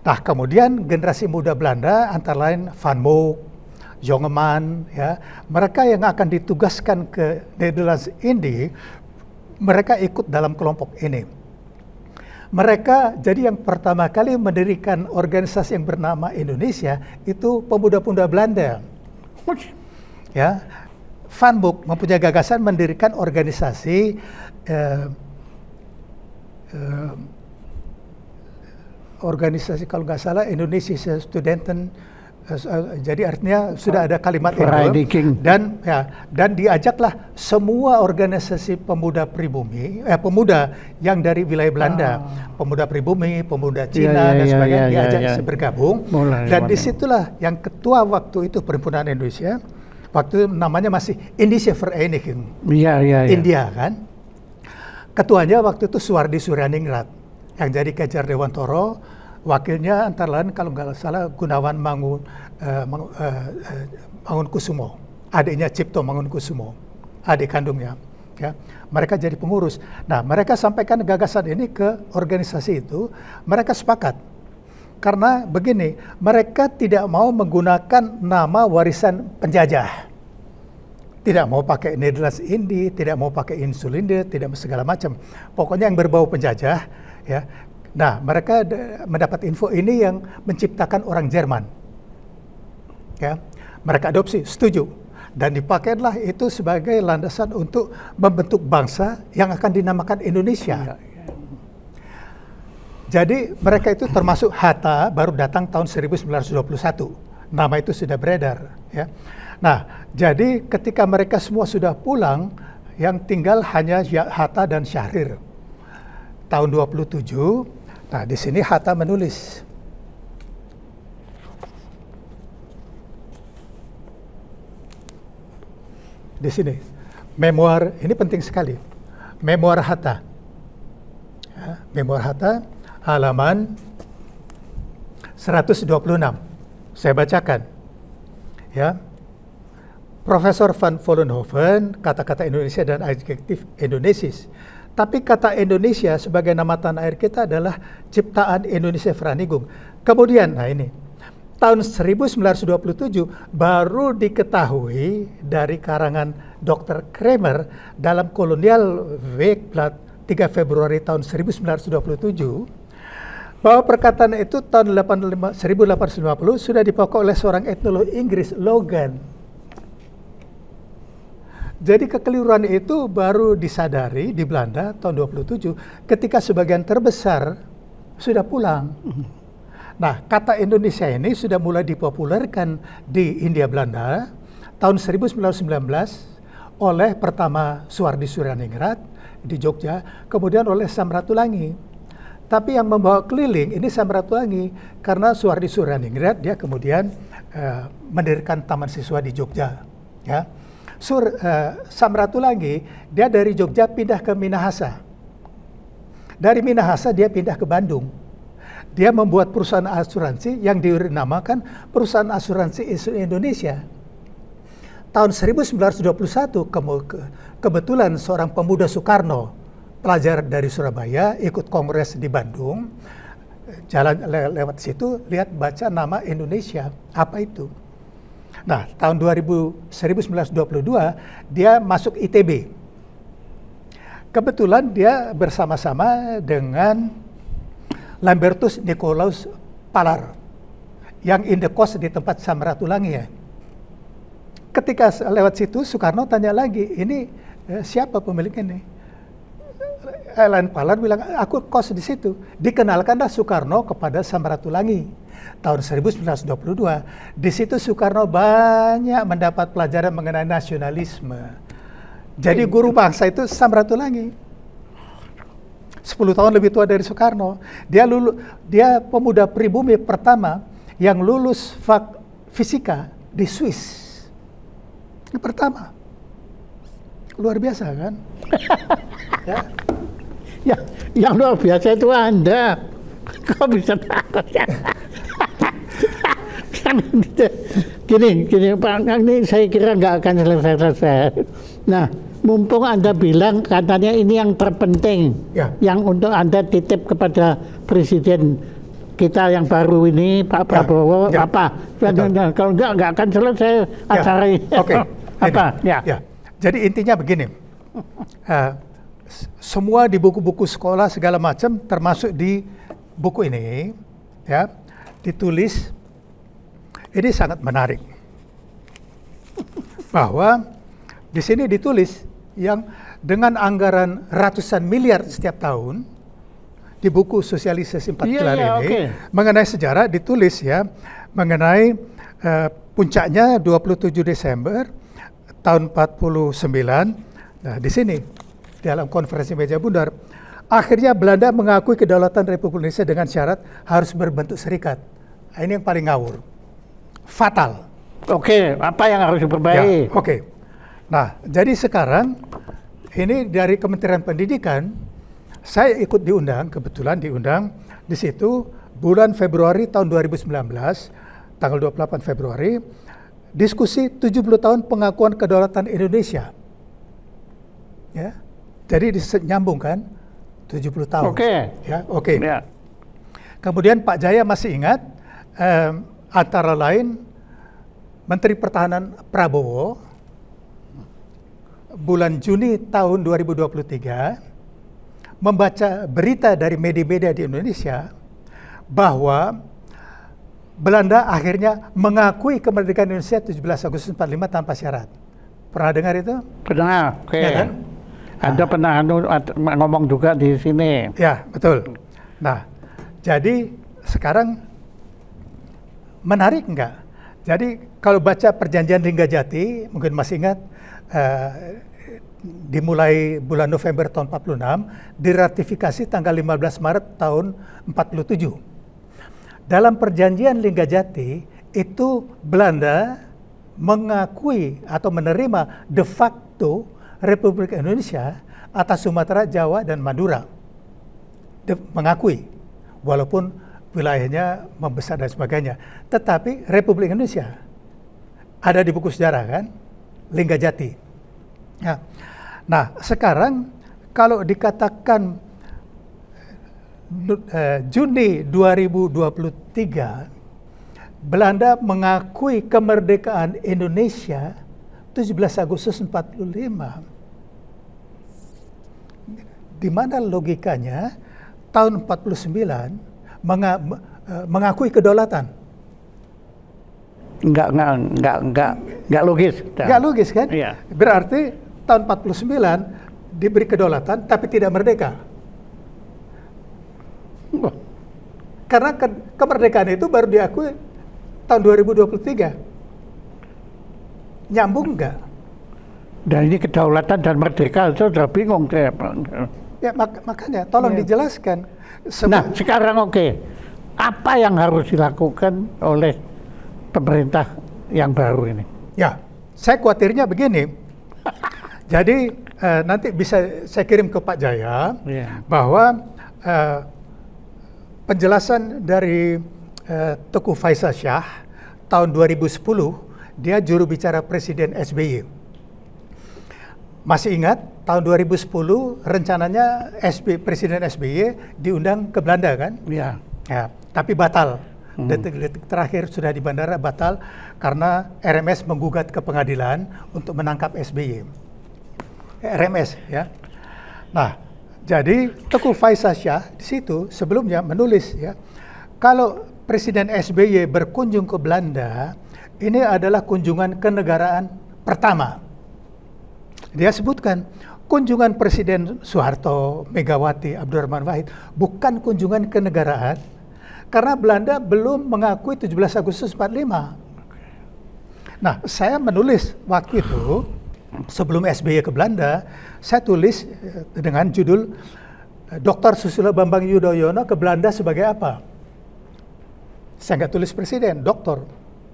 Nah, kemudian generasi muda Belanda antara lain Van Mook, Jongeman, ya, mereka yang akan ditugaskan ke Nederlands Indie, mereka ikut dalam kelompok ini. Mereka jadi yang pertama kali mendirikan organisasi yang bernama Indonesia itu pemuda-pemuda Belanda. Ya, Van Mook mempunyai gagasan mendirikan organisasi organisasi kalau nggak salah Indonesia Studenten. Jadi artinya sudah ada kalimat itu dan diajaklah semua organisasi pemuda pribumi, pemuda yang dari wilayah Belanda, pemuda pribumi, pemuda Cina dan sebagainya diajak bergabung. Dan disitulah yang ketua waktu itu Perhimpunan Indonesia, waktu itu namanya masih Indische Vereniging, India kan. Ketuanya waktu itu Suwardi Suryaningrat, yang jadi Kejar Dewantoro. Wakilnya antara lain kalau nggak salah Gunawan Mangunkusumo, adiknya Cipto Mangunkusumo, adik kandungnya. Ya, mereka jadi pengurus. Nah, mereka sampaikan gagasan ini ke organisasi itu, mereka sepakat. Karena begini, mereka tidak mau menggunakan nama warisan penjajah. Tidak mau pakai Nederlands Indie, tidak mau pakai Insulinde, tidak segala macam. Pokoknya yang berbau penjajah, ya. Nah, mereka mendapat info ini yang menciptakan orang Jerman. Ya, mereka adopsi, setuju. Dan dipakailah itu sebagai landasan untuk membentuk bangsa yang akan dinamakan Indonesia. Jadi mereka itu termasuk Hatta baru datang tahun 1921. Nama itu sudah beredar. Ya. Nah, jadi ketika mereka semua sudah pulang, yang tinggal hanya Hatta dan Syahrir. Tahun 27. Nah, di sini Hatta menulis. Di sini, memoir, ini penting sekali. Memoir Hatta. Ya, memoir Hatta, halaman 126. Saya bacakan. Ya. Profesor Van Vollenhoven, kata-kata Indonesia dan adjektif Indonesis. Tapi kata Indonesia sebagai nama tanah air kita adalah ciptaan Indonesia Vereniging. Kemudian, nah ini, tahun 1927 baru diketahui dari karangan Dr. Kramer dalam Kolonial Weekblad 3 Februari tahun 1927 bahwa perkataan itu tahun 1850 sudah dipakai oleh seorang etnolog Inggris, Logan. Jadi kekeliruan itu baru disadari di Belanda tahun 27 ketika sebagian terbesar sudah pulang. Nah, kata Indonesia ini sudah mulai dipopulerkan di Hindia Belanda tahun 1919 oleh pertama Suwardi Suryaningrat di Jogja, kemudian oleh Sam Ratulangi. Tapi yang membawa keliling ini Samratulangi, karena Suhardi Suryaningrat dia kemudian mendirikan Taman Siswa di Jogja. Ya. Samratulangi dia dari Jogja pindah ke Minahasa. Dari Minahasa dia pindah ke Bandung. Dia membuat perusahaan asuransi yang dinamakan Perusahaan Asuransi Indonesia. Tahun 1921 kebetulan seorang pemuda Soekarno, pelajar dari Surabaya, ikut kongres di Bandung, jalan lewat situ, lihat baca nama Indonesia, apa itu? Nah, tahun 1922 dia masuk ITB. Kebetulan dia bersama-sama dengan Lambertus Nicolaus Palar yang indekos di tempat Samratulangi ya. Ketika lewat situ, Soekarno tanya lagi, ini siapa pemiliknya nih? Elaine Palar bilang, aku kos di situ. Dikenalkanlah Soekarno kepada Samratulangi tahun 1922. Di situ Soekarno banyak mendapat pelajaran mengenai nasionalisme. Jadi guru bangsa itu Samratulangi. 10 tahun lebih tua dari Soekarno. Dia pemuda pribumi pertama yang lulus fisika di Swiss. Yang pertama. Luar biasa kan? Ya. Ya, yang luar biasa itu Anda. Kok bisa takut ya? Gini, Pak, ini saya kira nggak akan selesai. Nah, mumpung Anda bilang katanya ini yang terpenting, ya, yang untuk Anda titip kepada Presiden kita yang baru ini, Pak Prabowo, ya, apa? Kalau nggak akan selesai acara ini. Oke. Apa? Ya. Jadi intinya begini. Semua di buku-buku sekolah segala macam termasuk di buku ini ya ditulis, ini sangat menarik bahwa di sini ditulis yang dengan anggaran ratusan miliar setiap tahun di buku sosialisasi 4 pilar ini mengenai sejarah ditulis ya mengenai puncaknya 27 Desember tahun 49. Nah, di sini dalam konferensi meja bundar, akhirnya Belanda mengakui kedaulatan Republik Indonesia dengan syarat harus berbentuk serikat. Nah, ini yang paling ngawur. Fatal. Oke, apa yang harus diperbaiki? Ya, oke. Nah, jadi sekarang ini dari Kementerian Pendidikan, saya ikut diundang, kebetulan diundang di situ bulan Februari tahun 2019, tanggal 28 Februari, diskusi 70 tahun pengakuan kedaulatan Indonesia. Ya. Jadi nyambung kan 70 tahun. Oke. Ya, oke. Ya. Kemudian Pak Jaya masih ingat antara lain Menteri Pertahanan Prabowo bulan Juni tahun 2023 membaca berita dari media-media di Indonesia bahwa Belanda akhirnya mengakui kemerdekaan Indonesia 17 Agustus 45 tanpa syarat. Pernah dengar itu? Pernah. Oke. Ya kan? Anda pernah ngomong juga di sini. Ya, betul. Nah, jadi sekarang menarik enggak? Jadi kalau baca perjanjian Ringgajati, mungkin masih ingat, dimulai bulan November tahun 46, diratifikasi tanggal 15 Maret tahun 47. Dalam perjanjian Ringgajati, itu Belanda mengakui atau menerima de facto Republik Indonesia atas Sumatera, Jawa, dan Madura. Mengakui, walaupun wilayahnya membesar dan sebagainya. Tetapi Republik Indonesia ada di buku sejarah kan, Ringgajati. Nah, sekarang kalau dikatakan Juni 2023, Belanda mengakui kemerdekaan Indonesia 17 Agustus 45. Di mana logikanya tahun 49 mengakui kedaulatan? Enggak logis. Enggak logis kan? Iya. Berarti tahun 49 diberi kedaulatan tapi tidak merdeka. Karena kemerdekaan itu baru diakui tahun 2023. Nyambung enggak? Dan ini kedaulatan dan merdeka, saya sudah bingung saya. Ya makanya tolong dijelaskan. Nah, sekarang apa yang harus dilakukan oleh pemerintah yang baru ini? Ya, saya khawatirnya begini. Jadi nanti bisa saya kirim ke Pak Jaya bahwa penjelasan dari Teuku Faisal Syah tahun 2010, dia juru bicara Presiden SBY. Masih ingat tahun 2010 rencananya Presiden SBY diundang ke Belanda kan? Iya. Ya, tapi batal. Detik-detik terakhir sudah di bandara batal karena RMS menggugat ke pengadilan untuk menangkap SBY. RMS ya. Nah, jadi Teuku Faisal Syah di situ sebelumnya menulis ya, kalau Presiden SBY berkunjung ke Belanda, ini adalah kunjungan kenegaraan pertama. Dia sebutkan kunjungan Presiden Soeharto, Megawati, Abdurrahman Wahid bukan kunjungan kenegaraan karena Belanda belum mengakui 17 Agustus 45. Nah, saya menulis waktu itu sebelum SBY ke Belanda, saya tulis dengan judul Dr. Susilo Bambang Yudhoyono ke Belanda sebagai apa? Saya nggak tulis presiden, doktor.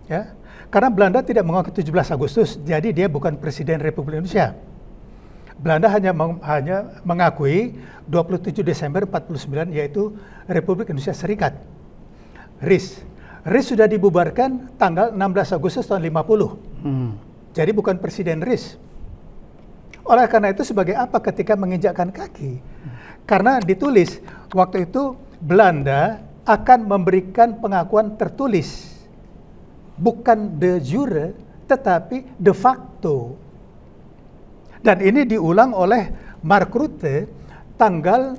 Ya. Karena Belanda tidak mengakui 17 Agustus, jadi dia bukan Presiden Republik Indonesia. Belanda hanya mengakui 27 Desember 49 yaitu Republik Indonesia Serikat. RIS. RIS sudah dibubarkan tanggal 16 Agustus tahun 50. Jadi bukan Presiden RIS. Oleh karena itu sebagai apa ketika menginjakkan kaki? Karena ditulis waktu itu Belanda akan memberikan pengakuan tertulis. Bukan de jure tetapi de facto. Dan ini diulang oleh Mark Rutte tanggal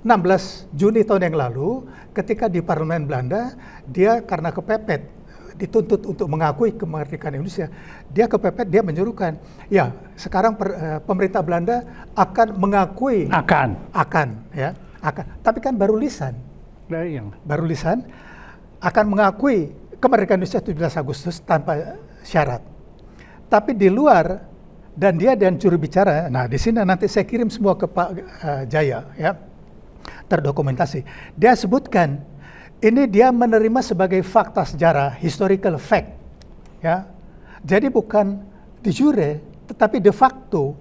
16 Juni tahun yang lalu ketika di Parlemen Belanda dia karena kepepet dituntut untuk mengakui kemerdekaan Indonesia, dia kepepet, dia menyuruhkan, ya sekarang pemerintah Belanda akan mengakui akan, tapi kan baru lisan, baru lisan akan mengakui kemerdekaan Indonesia 17 Agustus tanpa syarat, tapi di luar. Dan dia dan juru bicara, nah di sini nanti saya kirim semua ke Pak Jaya, ya, terdokumentasi. Dia sebutkan, ini dia menerima sebagai fakta sejarah, historical fact, ya. Jadi bukan de jure, tetapi de facto.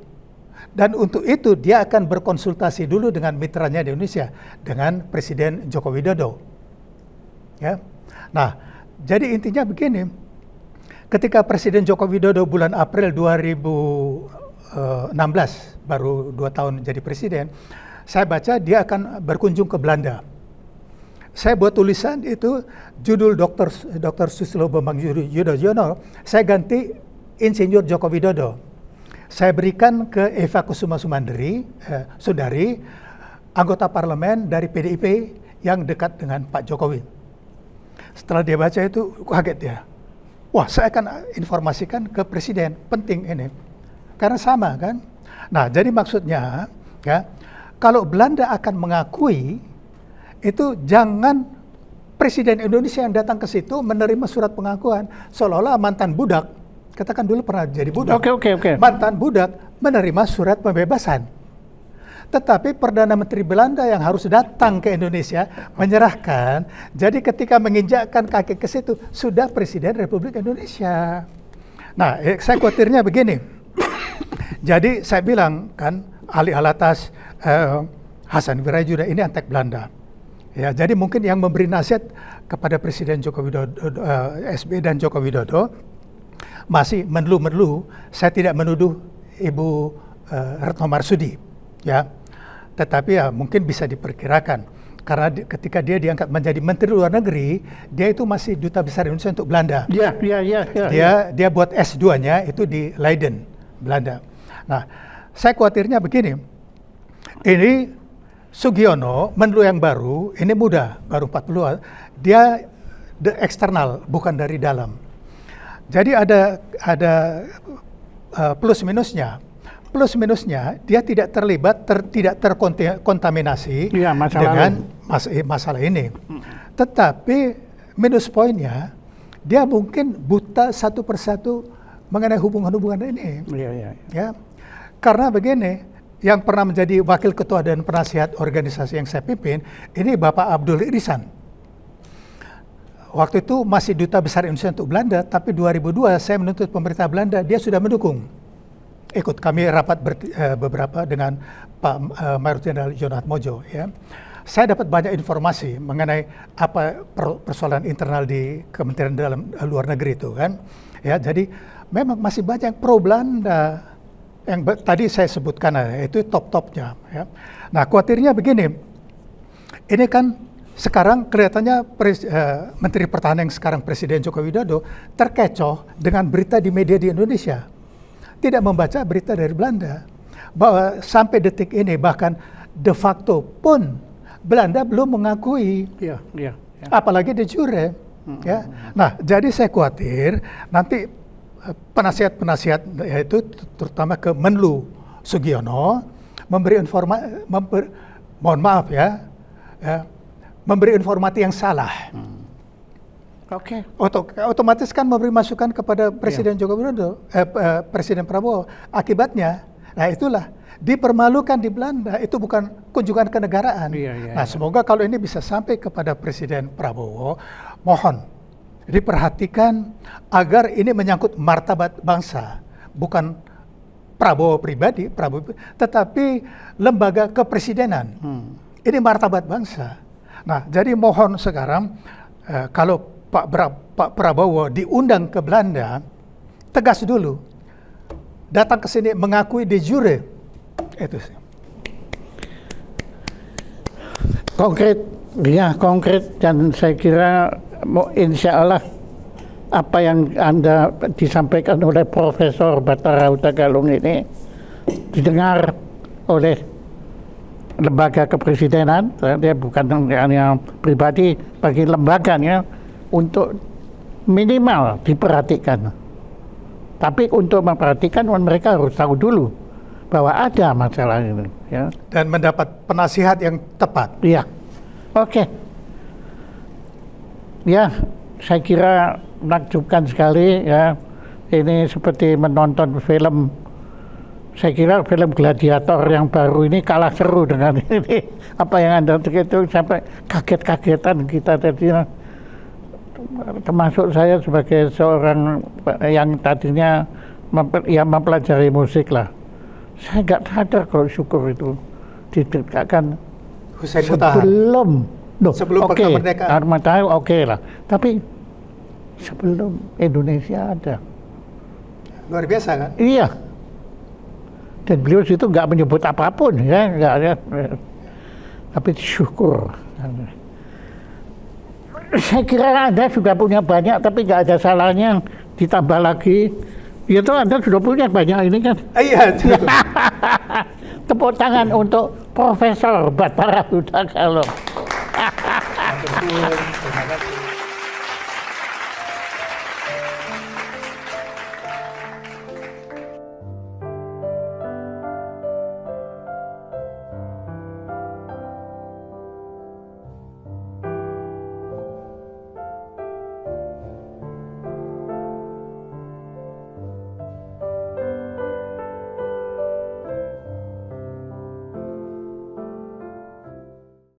Dan untuk itu dia akan berkonsultasi dulu dengan mitranya di Indonesia, dengan Presiden Joko Widodo, ya. Nah, jadi intinya begini. Ketika Presiden Joko Widodo bulan April 2016, baru 2 tahun jadi presiden, saya baca dia akan berkunjung ke Belanda. Saya buat tulisan itu, judul Dr. Susilo Bambang Yudhoyono, saya ganti Insinyur Joko Widodo. Saya berikan ke Eva Kusuma Sundari, anggota parlemen dari PDIP yang dekat dengan Pak Jokowi. Setelah dia baca itu, kaget dia. Wah, saya akan informasikan ke presiden, penting ini. Karena sama kan. Nah, jadi maksudnya, ya, kalau Belanda akan mengakui, itu jangan Presiden Indonesia yang datang ke situ menerima surat pengakuan. Seolah-olah mantan budak, katakan dulu pernah jadi budak. Oke. Mantan budak menerima surat pembebasan. Tetapi Perdana Menteri Belanda yang harus datang ke Indonesia menyerahkan. Jadi ketika menginjakkan kaki ke situ, sudah Presiden Republik Indonesia. Nah, saya khawatirnya begini. Jadi saya bilang kan, Ali Alatas, Hasan Wirajuda ini antek Belanda. Ya, jadi mungkin yang memberi nasihat kepada Presiden Joko Widodo, SBY dan Joko Widodo, masih menelu-menelu. Saya tidak menuduh Ibu Retno Marsudi. Ya, tetapi ya mungkin bisa diperkirakan karena ketika dia diangkat menjadi Menteri Luar Negeri, dia itu masih Duta Besar Indonesia untuk Belanda. Dia buat S2-nya itu di Leiden, Belanda. Nah, saya khawatirnya begini, ini Sugiono, Menlu yang baru, ini muda, baru 40, dia eksternal, bukan dari dalam. Jadi ada plus minusnya. Plus minusnya, dia tidak terlibat, tidak terkontaminasi dengan masalah ini. Tetapi minus poinnya, dia mungkin buta satu persatu mengenai hubungan-hubungan ini. Ya, karena begini, yang pernah menjadi wakil ketua dan penasihat organisasi yang saya pimpin, ini Bapak Abdul Irisan. Waktu itu masih Duta Besar Indonesia untuk Belanda, tapi 2002 saya menuntut pemerintah Belanda, dia sudah mendukung. Ikut kami rapat beberapa dengan Pak Mayor Jenderal John Atmojo. Ya. Saya dapat banyak informasi mengenai apa persoalan internal di Kementerian Dalam Luar Negeri itu kan. Ya, jadi memang masih banyak pro Belanda yang tadi saya sebutkan, itu top-topnya. Ya. Nah, khawatirnya begini, ini kan sekarang kelihatannya Menteri Pertahanan yang sekarang Presiden Joko Widodo terkecoh dengan berita di media di Indonesia. Tidak membaca berita dari Belanda. Bahwa sampai detik ini bahkan de facto pun Belanda belum mengakui. Ya. Apalagi de jure. Ya. Nah, jadi saya khawatir nanti penasihat-penasihat yaitu terutama ke Menlu Sugiono memberi informasi, mohon maaf ya, memberi informasi yang salah. Oke. Otomatis kan memberi masukan kepada Presiden Joko Widodo, Presiden Prabowo. Akibatnya, nah itulah dipermalukan di Belanda. Itu bukan kunjungan kenegaraan. Nah, semoga kalau ini bisa sampai kepada Presiden Prabowo, mohon diperhatikan agar ini menyangkut martabat bangsa, bukan Prabowo pribadi, tetapi lembaga kepresidenan. Ini martabat bangsa. Nah, jadi mohon sekarang kalau Pak Prabowo diundang ke Belanda, tegas dulu, datang ke sini mengakui de jure. Itu sih. Konkret, dan saya kira insya Allah apa yang Anda disampaikan oleh Profesor Bathara Hutagalung ini didengar oleh lembaga kepresidenan, dia bukan hanya pribadi, bagi lembaganya untuk minimal diperhatikan. Tapi untuk memperhatikan mereka harus tahu dulu bahwa ada masalah ini. Ya. Dan mendapat penasihat yang tepat. Iya. Oke. Ya, saya kira menakjubkan sekali ya. Ini seperti menonton film. Saya kira film Gladiator yang baru ini kalah seru dengan ini. Apa yang Anda itu sampai kaget-kagetan kita tadi. Termasuk saya sebagai seorang yang tadinya mempelajari musik lah. Saya nggak sadar kalau syukur itu didekatkan sebelum kemerdekaan. Oke lah. Tapi sebelum Indonesia ada. Luar biasa kan? Iya. Dan beliau situ nggak menyebut apapun ya, nggak ada. Tapi syukur. Saya kira Anda sudah punya banyak, tapi nggak ada salahnya ditambah lagi. Ya itu Anda sudah punya banyak ini kan? Iya. Tepuk tangan untuk Profesor Bathara Hutagalung. Terima kasih.